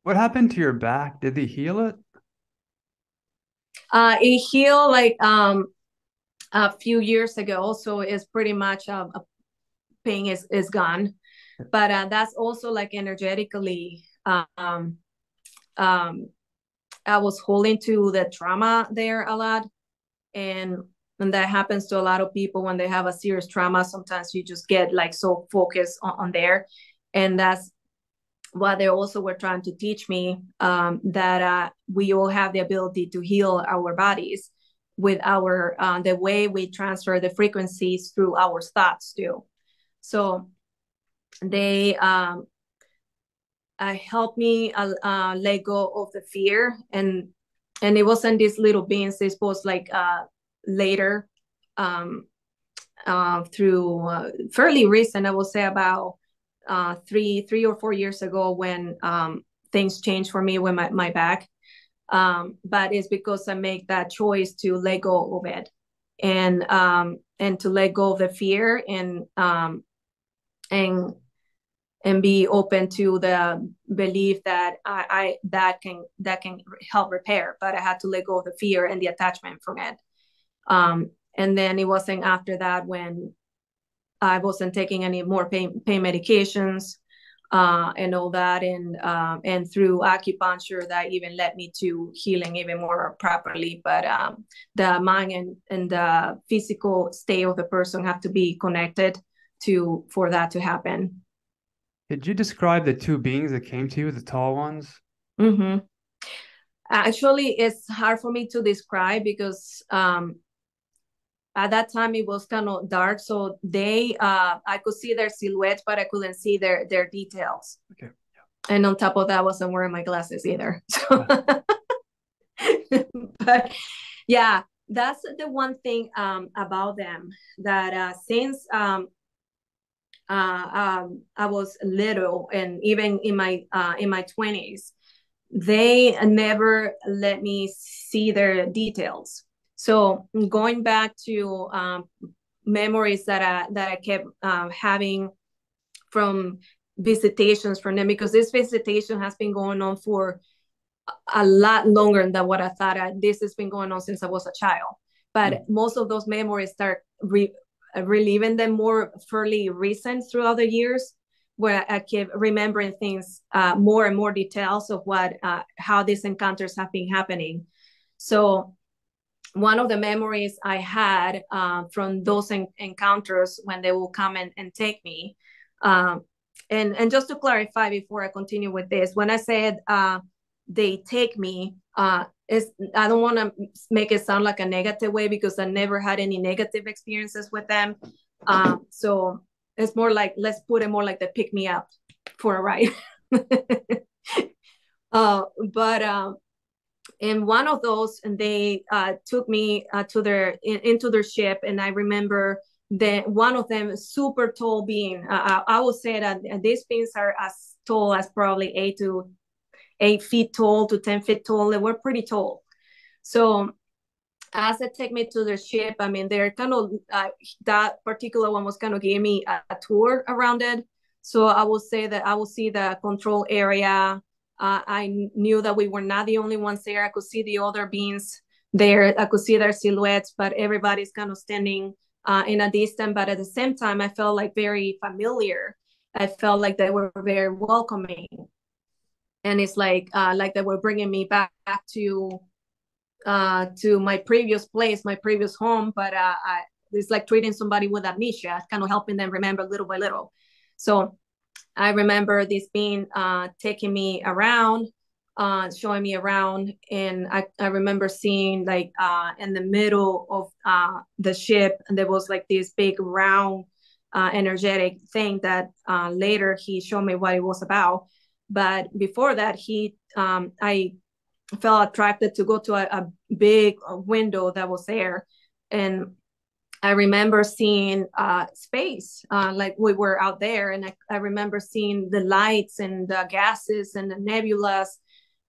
What happened to your back? Did they heal it? It healed like a few years ago, so it's pretty much pain is gone. But that's also like energetically, I was holding to the trauma there a lot, and that happens to a lot of people when they have a serious trauma. Sometimes you just get like so focused on there, and that's what they also were trying to teach me, that we all have the ability to heal our bodies with our the way we transfer the frequencies through our thoughts too. So they helped me let go of the fear, and it wasn't these little beings. This was like later, through fairly recent, I will say about 3 or 4 years ago, when things changed for me with my back. But it's because I make that choice to let go of it, and to let go of the fear, and be open to the belief that that can help repair. But I had to let go of the fear and the attachment from it. And then it wasn't after that when I wasn't taking any more pain medications and all that, and through acupuncture that even led me to healing even more properly. But the mind and the physical state of the person have to be connected for that to happen. Could you describe the two beings that came to you, the tall ones? Mm-hmm. Actually, it's hard for me to describe because at that time it was kind of dark, so I could see their silhouettes, but I couldn't see their details. Okay. Yeah. And on top of that, I wasn't wearing my glasses either. So but yeah, that's the one thing about them, that since I was little, and even in my 20s, they never let me see their details. So going back to memories that I kept having from visitations from them, because this visitation has been going on for a lot longer than what I thought. This has been going on since I was a child. But most of those memories start reliving them more fairly recent throughout the years, where I keep remembering things more and more details of what how these encounters have been happening. So one of the memories I had from those encounters when they will come and take me, and just to clarify before I continue with this, when I said they take me, I don't want to make it sound like a negative way, because I never had any negative experiences with them. So it's more like, let's put it more like they pick me up for a ride. But in one of those, and they took me to into their ship, and I remember that one of them, super tall being. I would say that these beings are as tall as probably 8 feet tall to 10 feet tall. They were pretty tall. So as they take me to their ship, I mean, they're kind of that particular one was kind of giving me a tour around it. So I will say that I will see the control area. I knew that we were not the only ones there. I could see the other beings there. I could see their silhouettes, but everybody's kind of standing in a distance. But at the same time, I felt like very familiar. I felt like they were very welcoming. And it's like they were bringing me back to my previous place, my previous home. But it's like treating somebody with amnesia, kind of helping them remember little by little. So I remember this being taking me around, showing me around. And I remember seeing like in the middle of the ship, and there was like this big round energetic thing that later he showed me what it was about. But before that, I felt attracted to go to a big window that was there. And I remember seeing space, like we were out there. And I remember seeing the lights and the gases and the nebulas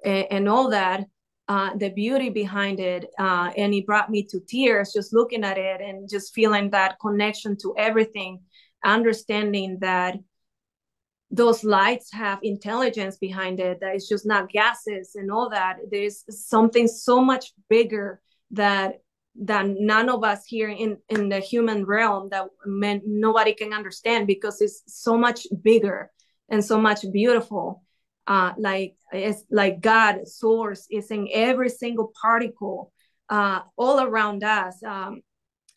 and all that, the beauty behind it. And it brought me to tears just looking at it and just feeling that connection to everything, understanding that those lights have intelligence behind it, that it's just not gases and all that. There's something so much bigger that none of us here in the human realm, that nobody can understand, because it's so much bigger and so much beautiful. Like it's like God source is in every single particle all around us,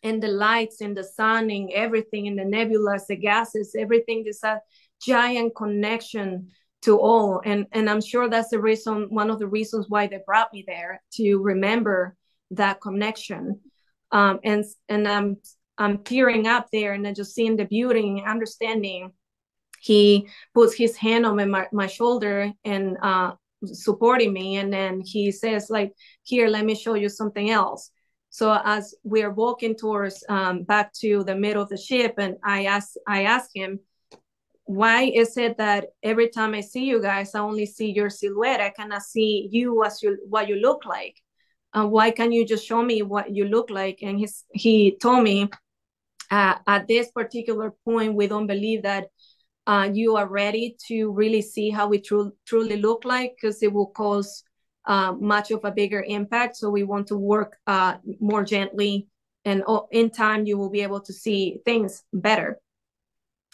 and the lights and the sun and everything, and the nebulas, the gases, everything is a giant connection to all. And I'm sure that's the reason, one of the reasons why they brought me there, to remember that connection. And I'm tearing up there, and then just seeing the beauty and understanding. He puts his hand on my shoulder and supporting me, and then he says like, here, let me show you something else. So as we're walking towards back to the middle of the ship, and I asked him, why is it that every time I see you guys, I only see your silhouette? I cannot see you as what you look like. Why can't you just show me what you look like? And he told me, at this particular point, we don't believe that you are ready to really see how we truly look like, because it will cause much of a bigger impact. So we want to work more gently, and in time you will be able to see things better.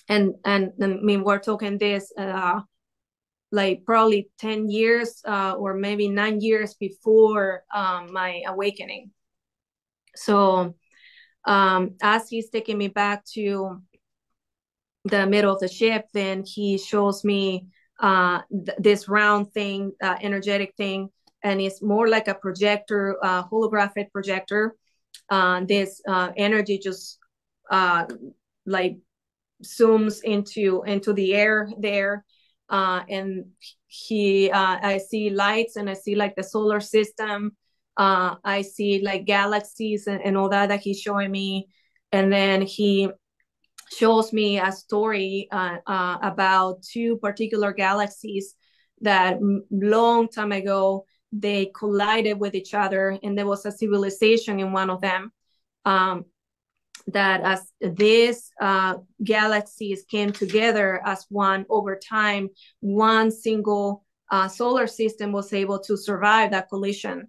And I mean, we're talking this like probably 10 years or maybe 9 years before my awakening. So as he's taking me back to the middle of the ship, then he shows me this round thing, energetic thing, and it's more like a projector, holographic projector. This energy just like zooms into the air there, and I see lights, and I see like the solar system. I see like galaxies and all that he's showing me. And then he shows me a story about two particular galaxies that long time ago they collided with each other, and there was a civilization in one of them. That as these galaxies came together as one over time, one single solar system was able to survive that collision.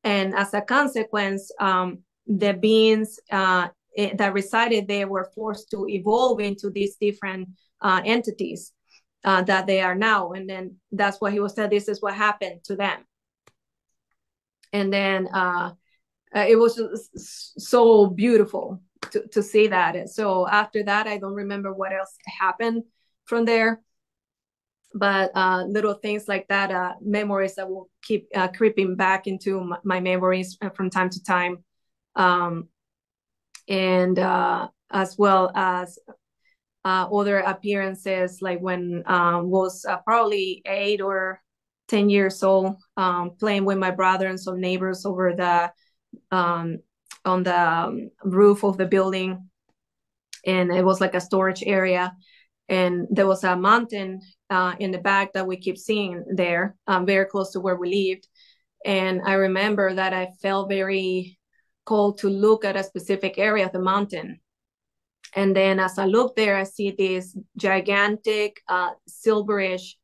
And as a consequence, the beings that resided there were forced to evolve into these different entities that they are now. And then that's what he was said, this is what happened to them. And then it was so beautiful to see that. So after that, I don't remember what else happened from there. But little things like that, memories that will keep creeping back into my memories from time to time. And as well as other appearances, like when was probably 8 or 10 years old, playing with my brother and some neighbors over the on the roof of the building. And it was like a storage area, and there was a mountain in the back that we keep seeing there, very close to where we lived. And I remember that I felt very cold to look at a specific area of the mountain. And then as I look there, I see this gigantic silverish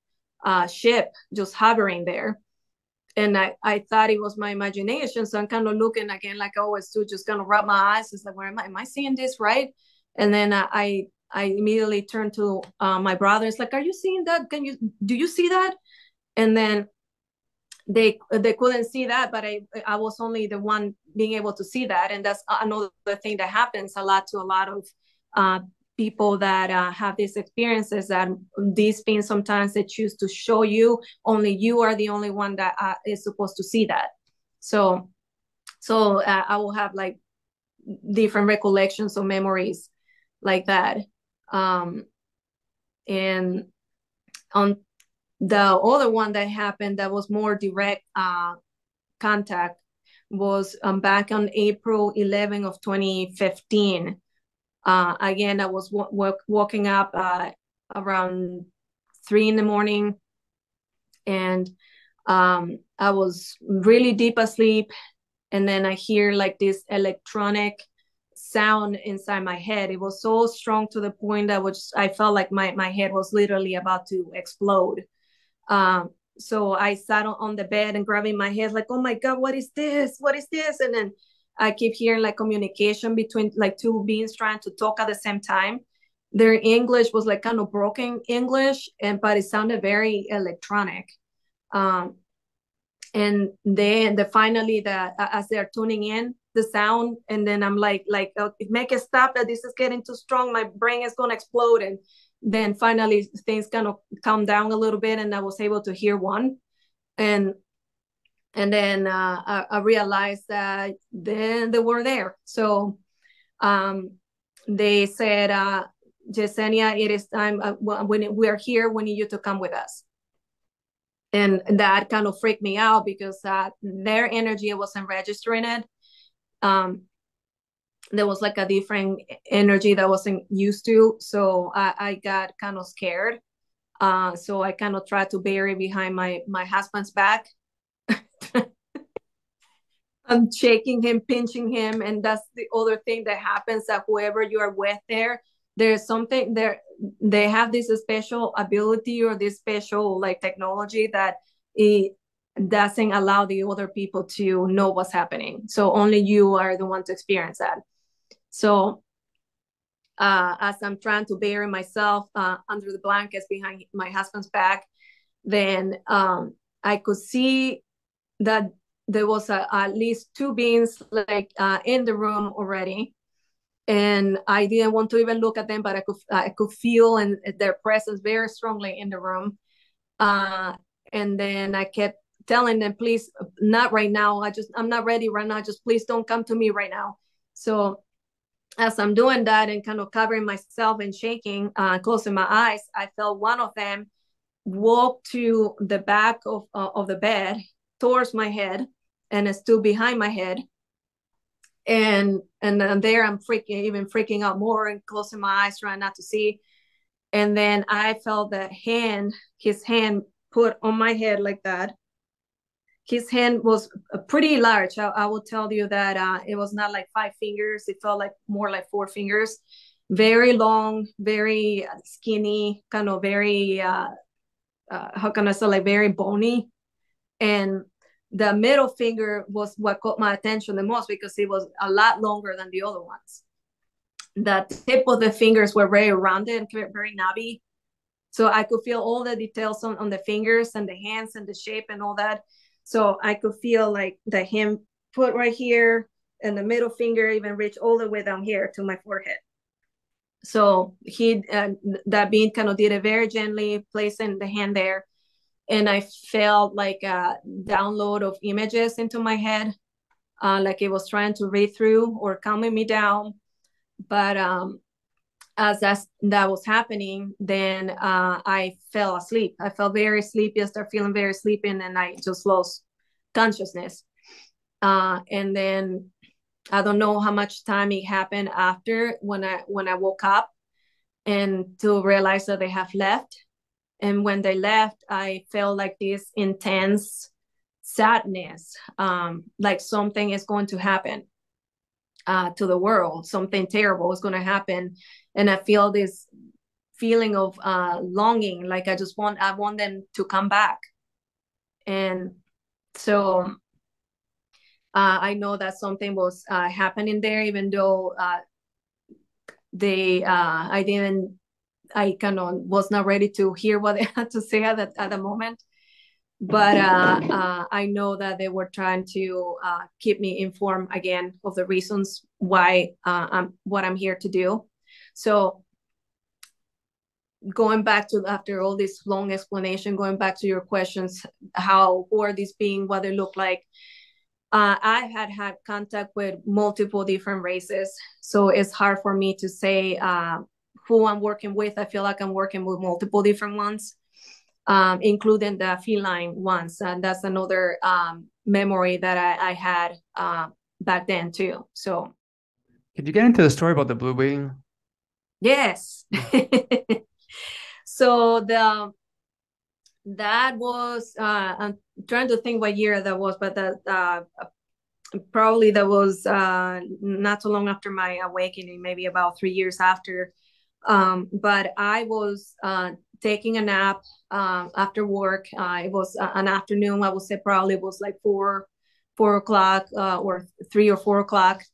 ship just hovering there. And I thought it was my imagination. So I'm kind of looking again, like I always do, just kind of rub my eyes. It's like, where am I seeing this right? And then I immediately turned to my brother. It's like, are you seeing that? Do you see that? And then they couldn't see that, but I was only the one being able to see that. And that's another thing that happens a lot to a lot of people that have these experiences, that these beings sometimes they choose to show you, only you are the only one that is supposed to see that. So I will have like different recollections or memories like that. And on the other one that happened that was more direct contact was back on April 11 of 2015. Again, I was walking up around 3 a.m, and I was really deep asleep, and then I hear like this electronic sound inside my head. It was so strong to the point that I felt like my head was literally about to explode. So I sat on the bed and grabbing my head like, oh my God, what is this? What is this? And then I keep hearing like communication between like two beings trying to talk at the same time. Their English was like kind of broken English, but it sounded very electronic. And then finally as they're tuning in the sound, and then I'm like make it stop, that this is getting too strong, my brain is gonna explode. And then finally things kind of calm down a little bit, and I was able to hear one. And then I realized that then they were there. So they said, Yesenia, it is time, when we are here, we need you to come with us. And that kind of freaked me out because their energy wasn't registering it. There was like a different energy that I wasn't used to. So I got kind of scared. So I kind of tried to bury behind my husband's back. I'm shaking him, pinching him. And that's the other thing that happens, that whoever you are with there's something there. They have this special ability or this special like technology that it doesn't allow the other people to know what's happening. So only you are the one to experience that. So as I'm trying to bury myself under the blankets behind my husband's back, then I could see that there was at least 2 beings like in the room already. And I didn't want to even look at them, but I could feel their presence very strongly in the room. And then I kept telling them, please, not right now. I'm not ready right now. Just please don't come to me right now. So as I'm doing that and kind of covering myself and shaking, closing my eyes, I felt one of them walk to the back of the bed towards my head, and it stood behind my head. And then there I'm freaking out more and closing my eyes, trying not to see. And then I felt his hand put on my head like that. His hand was pretty large. I will tell you that it was not like 5 fingers. It felt like more like 4 fingers. Very long, very skinny, kind of very, how can I say, like very bony. And the middle finger was what caught my attention the most because it was a lot longer than the other ones. The tip of the fingers were very rounded and very knobby. So I could feel all the details on the fingers and the hands and the shape and all that. So I could feel like the hand put right here and the middle finger even reached all the way down here to my forehead. So that being kind of did it very gently, placing the hand there. And I felt like a download of images into my head, like it was trying to read through or calming me down. But as that was happening, then I fell asleep. I felt very sleepy. I started feeling very sleepy, and I just lost consciousness. And then I don't know how much time it happened after when I woke up and to realize that they have left. And when they left, I felt like this intense sadness, like something is going to happen to the world. Something terrible is going to happen. And I feel this feeling of longing, like I want them to come back. And so I know that something was happening there, even though I kind of was not ready to hear what they had to say at the moment. But I know that they were trying to keep me informed again of the reasons why what I'm here to do. So going back to, after all this long explanation, going back to your questions, who are these beings, what they look like, I had contact with multiple different races. So it's hard for me to say who I'm working with. I feel like I'm working with multiple different ones, including the feline ones. And that's another memory that I had back then too. So could you get into the story about the blue being? Yes. So that was I'm trying to think what year that was, but that probably that was not so long after my awakening, maybe about 3 years after. But I was taking a nap after work. It was an afternoon. I would say probably it was like 4 o'clock or 3 or 4 o'clock.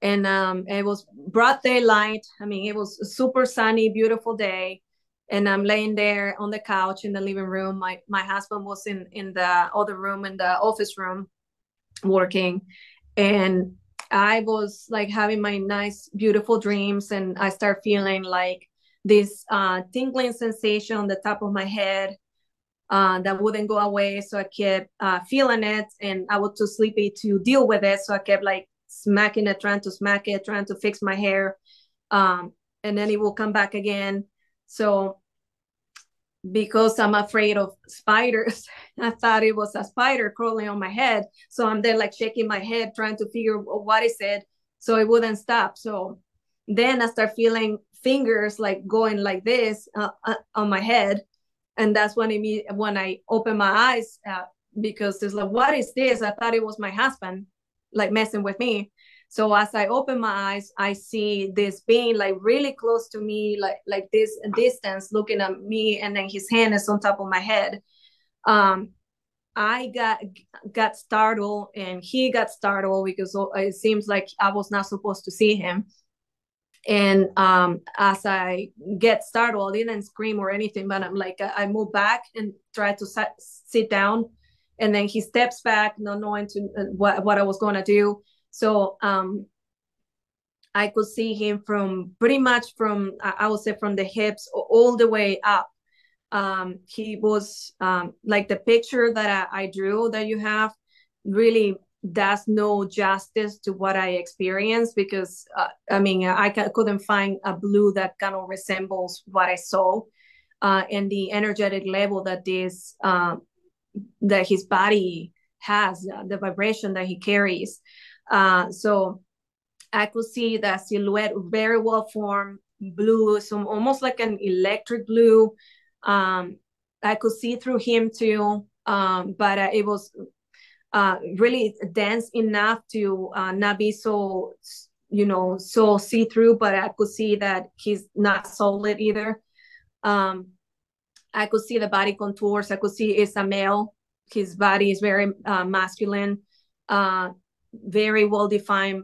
And it was broad daylight. I mean, it was a super sunny, beautiful day. And I'm laying there on the couch in the living room. My husband was in the other room, in the office room, working. And I was like having my nice, beautiful dreams. And I start feeling like this tingling sensation on the top of my head that wouldn't go away. So I kept feeling it, and I was too sleepy to deal with it. So I kept like smacking it, trying to smack it, trying to fix my hair. And then it will come back again. So because I'm afraid of spiders, I thought it was a spider crawling on my head. So I'm there like shaking my head, trying to figure what is it. So it wouldn't stop. So then I start feeling fingers like going like this on my head. And that's when I open my eyes, because it's like, what is this? I thought it was my husband like messing with me. So as I open my eyes, I see this being like really close to me, like this distance, looking at me, and then his hand is on top of my head. I got startled, and he got startled because it seems like I was not supposed to see him. And as I get startled, I didn't scream or anything, but I'm like, I move back and try to sit down. And then he steps back, not knowing what I was going to do. So I could see him from pretty much from, I would say, from the hips all the way up. He was like the picture that I drew that you have really does no justice to what I experienced, because I mean, I couldn't find a blue that kind of resembles what I saw, and the energetic level that that his body has, the vibration that he carries. So I could see the silhouette very well formed, blue, so almost like an electric blue. I I could see through him too, but it was really dense enough to not be so, so see-through, but I could see that he's not solid either. I could see the body contours. I could see it's a male. His body is very masculine, very well-defined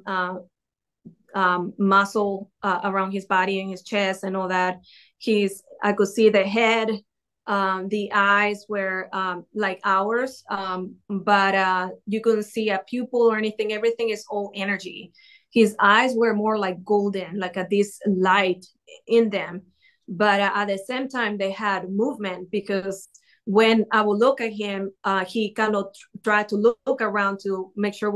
muscle around his body and his chest and all that. I could see the head. The eyes were like ours, but you couldn't see a pupil or anything. Everything is all energy. His eyes were more like golden, like this light in them. But at the same time, they had movement, because when I would look at him, he kind of tried to look around to make sure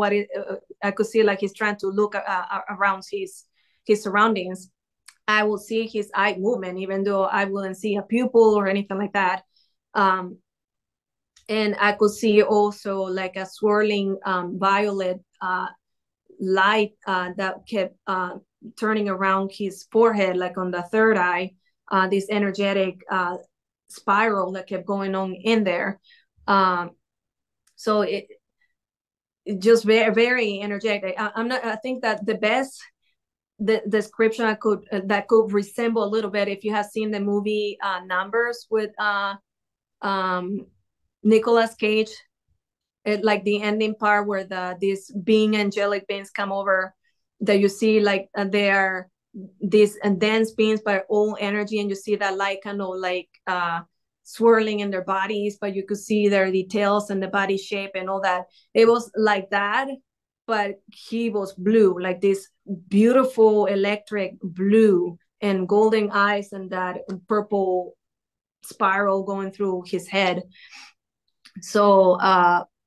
I could see, like he's trying to look around his surroundings. I will see his eye movement, even though I wouldn't see a pupil or anything like that. And I could see also like a swirling violet light that kept turning around his forehead, like on the third eye, this energetic spiral that kept going on in there. So it just very, very energetic. I think that the best the description that could resemble a little bit, if you have seen the movie Numbers with Nicolas Cage, like the ending part where these angelic beings come over, that you see like they are these dense beings but all energy, and you see that light kind of like swirling in their bodies, but you could see their details and the body shape and all that. It was like that, but he was blue, like this beautiful electric blue and golden eyes and that purple spiral going through his head. So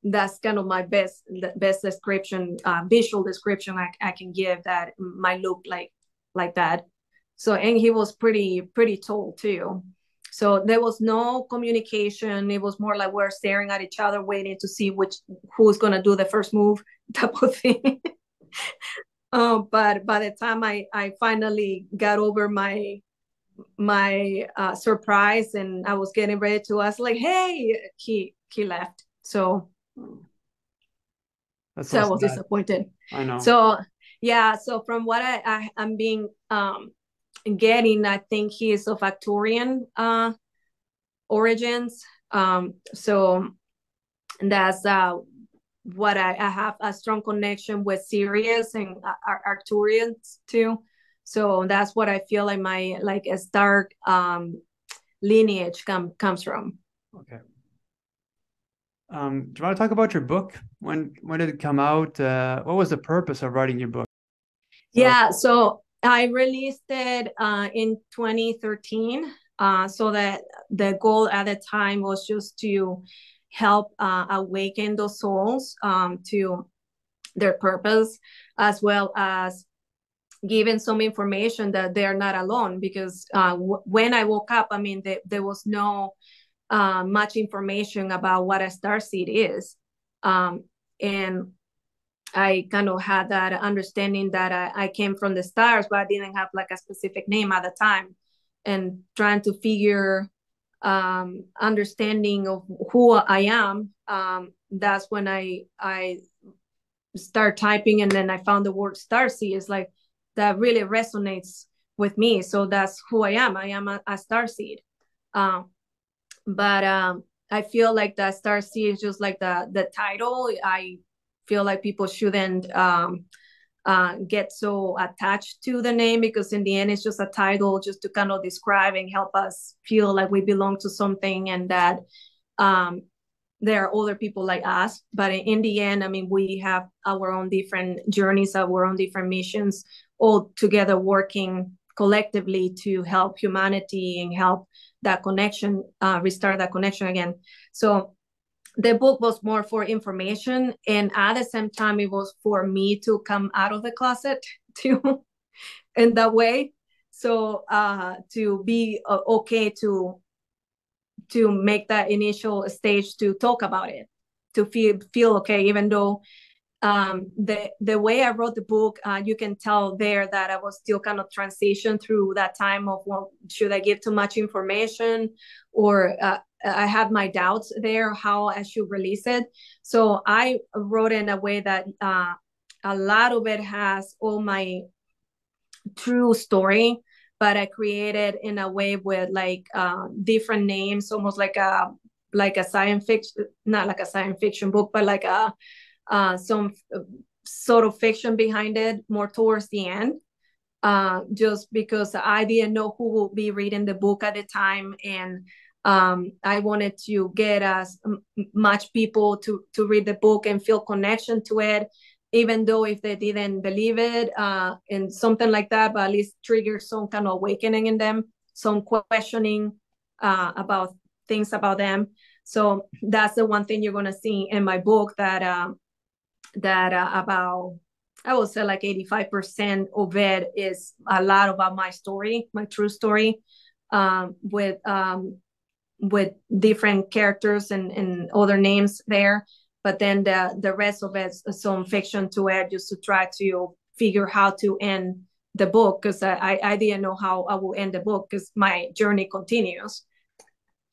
that's kind of my best description, visual description I can give, that might look like that. So, and he was pretty tall too. So there was no communication. It was more like we're staring at each other, waiting to see who's gonna do the first move, type of thing. But by the time I finally got over my surprise and I was getting ready to ask, like, hey, he left. So That's I was disappointed. I know. So yeah, so from what I'm being getting, I think he is of Arcturian origins. So that's what I have a strong connection with Sirius and Arcturians too. So that's what I feel like my a star lineage comes from. Okay. Do you want to talk about your book? When did it come out? What was the purpose of writing your book? So I released it in 2013. So that the goal at the time was just to help awaken those souls to their purpose, as well as giving some information that they're not alone. Because when I woke up, I mean, there was no much information about what a starseed is. And I kind of had that understanding that I came from the stars, but I didn't have like a specific name at the time. And trying to figure understanding of who I am, that's when I start typing, and then I found the word starseed. It's like that really resonates with me. So that's who I am. I am a starseed. But I feel like the starseed is just like the title. I feel like people shouldn't get so attached to the name, because in the end it's just a title just to kind of describe and help us feel like we belong to something, and that there are other people like us. But in the end, I mean, we have our own different journeys, our own different missions, all together working collectively to help humanity and help that connection, restart that connection again. So the book was more for information, and at the same time it was for me to come out of the closet too, in that way. So to be okay to make that initial stage to talk about it, to feel okay, even though the way I wrote the book, you can tell there that I was still kind of transition through that time of, well, should I give too much information, or I had my doubts there how I should release it. So I wrote in a way that a lot of it has all my true story, but I created in a way with like different names, almost like a science fiction, not like a science fiction book, but like a some sort of fiction behind it, more towards the end. Just because I didn't know who will be reading the book at the time, and I wanted to get as much people to read the book and feel connection to it, even though if they didn't believe it and something like that, but at least trigger some kind of awakening in them, some questioning about things about them. So that's the one thing you're going to see in my book, that about, I would say like 85% of it is a lot about my story, my true story, with different characters and other names there. But then the rest of it is some fiction to it, just to try to figure how to end the book, because I didn't know how I will end the book, because my journey continues.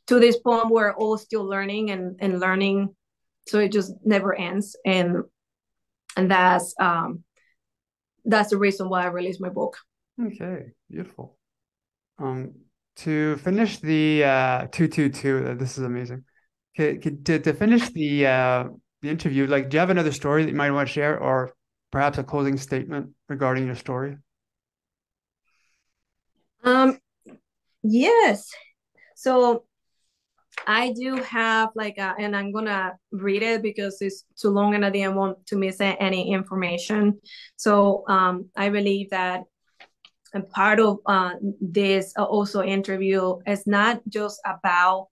To this point, we're all still learning and learning, so it just never ends. And that's the reason why I released my book. Okay, beautiful. To finish the 222, this is amazing. To finish the interview, like, do you have another story that you might want to share, or perhaps a closing statement regarding your story? Yes. So I do have like and I'm gonna read it because it's too long and I didn't want to miss any information. So I believe that a part of this also interview is not just about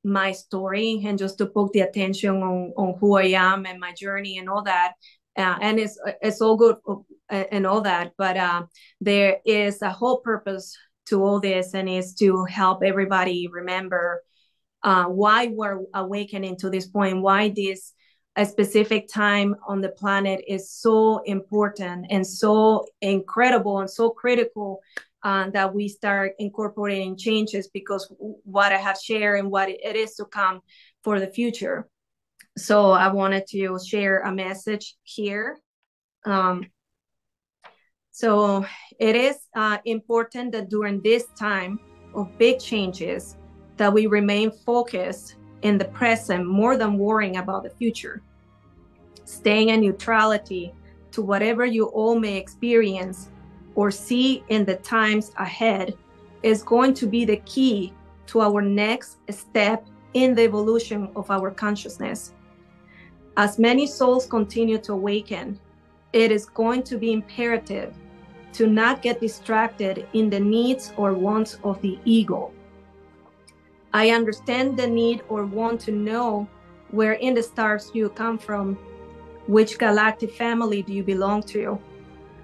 my story and just to put the attention on who I am and my journey and all that. And it's all good and all that, but there is a whole purpose to all this, and is to help everybody remember why we're awakening to this point, why this a specific time on the planet is so important and so incredible and so critical, that we start incorporating changes, because what I have shared and what it is to come for the future. So I wanted to share a message here. So it is important that during this time of big changes, that we remain focused in the present more than worrying about the future. Staying in neutrality to whatever you all may experience or see in the times ahead is going to be the key to our next step in the evolution of our consciousness. As many souls continue to awaken, it is going to be imperative to not get distracted in the needs or wants of the ego. I understand the need or want to know where in the stars you come from, which galactic family do you belong to,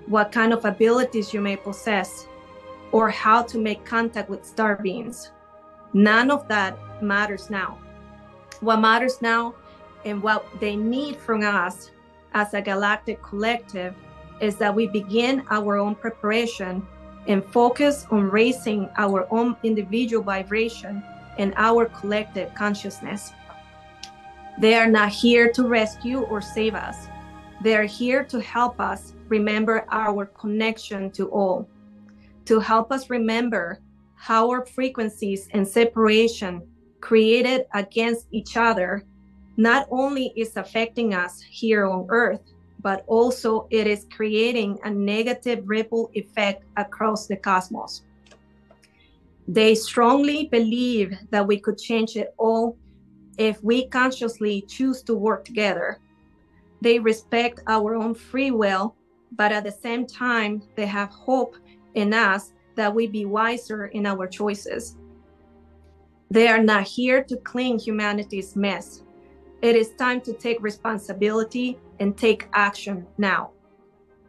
what kind of abilities you may possess, or how to make contact with star beings. None of that matters now. What matters now and what they need from us as a galactic collective is that we begin our own preparation and focus on raising our own individual vibration and our collective consciousness. They are not here to rescue or save us. They are here to help us remember our connection to all, to help us remember how our frequencies and separation created against each other not only is affecting us here on Earth, but also it is creating a negative ripple effect across the cosmos. They strongly believe that we could change it all if we consciously choose to work together. They respect our own free will, but at the same time, they have hope in us that we be wiser in our choices. They are not here to clean humanity's mess. It is time to take responsibility and take action now.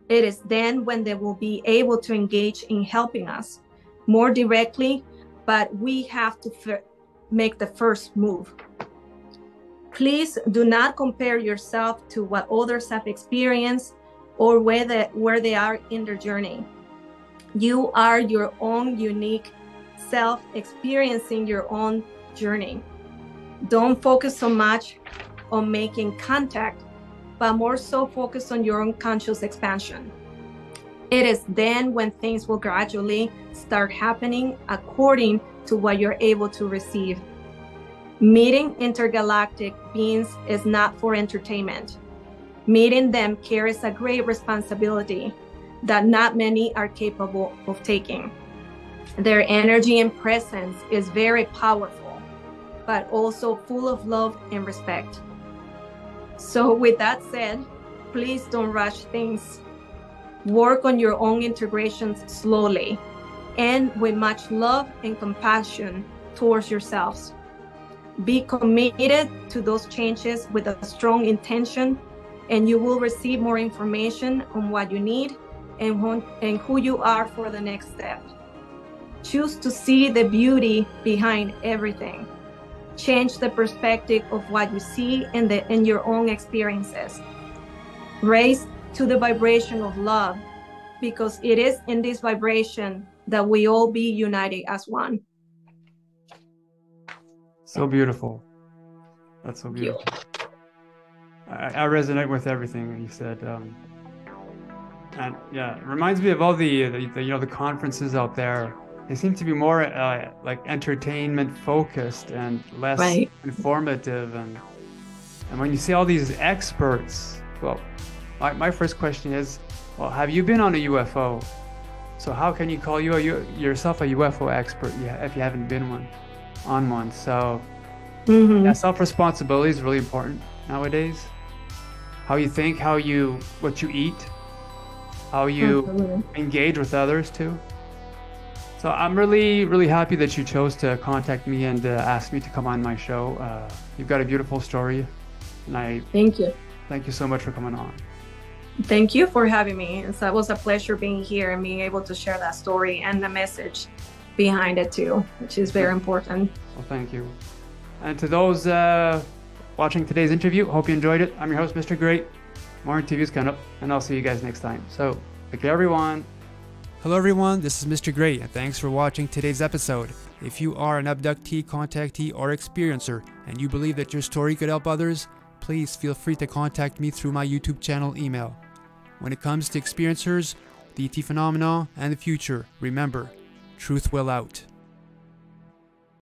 It is then when they will be able to engage in helping us more directly, but we have to make the first move. Please do not compare yourself to what others have experienced or where they are in their journey. You are your own unique self experiencing your own journey. Don't focus so much on making contact, but more so focus on your own conscious expansion. It is then when things will gradually start happening according to what you're able to receive. Meeting intergalactic beings is not for entertainment. Meeting them carries a great responsibility that not many are capable of taking. Their energy and presence is very powerful, but also full of love and respect. So with that said, please don't rush things. Work on your own integrations slowly and with much love and compassion towards yourselves. Be committed to those changes with a strong intention, and you will receive more information on what you need and who you are for the next step. Choose to see the beauty behind everything. Change the perspective of what you see in your own experiences. Raise to the vibration of love, because it is in this vibration that we all be united as one. So beautiful. That's so beautiful. I resonate with everything you said. And yeah, it reminds me of all the conferences out there. They seem to be more like entertainment focused and less informative. And when you see all these experts, well, my first question is, well, have you been on a UFO? So how can you call yourself a UFO expert if you haven't been on one? So yeah, self-responsibility is really important nowadays. How you think, what you eat, how you engage with others too. So I'm really, really happy that you chose to contact me and ask me to come on my show. You've got a beautiful story, and thank you. Thank you so much for coming on. Thank you for having me. It was a pleasure being here and being able to share that story and the message behind it too, which is very important. Well, thank you. And to those watching today's interview, hope you enjoyed it. I'm your host, Mr. Great. More interviews coming up, and I'll see you guys next time. So, take care, everyone. Hello, everyone. This is Mr. Great, and thanks for watching today's episode. If you are an abductee, contactee, or experiencer, and you believe that your story could help others, please feel free to contact me through my YouTube channel email. When it comes to experiencers, the ET phenomena, and the future, remember, truth will out.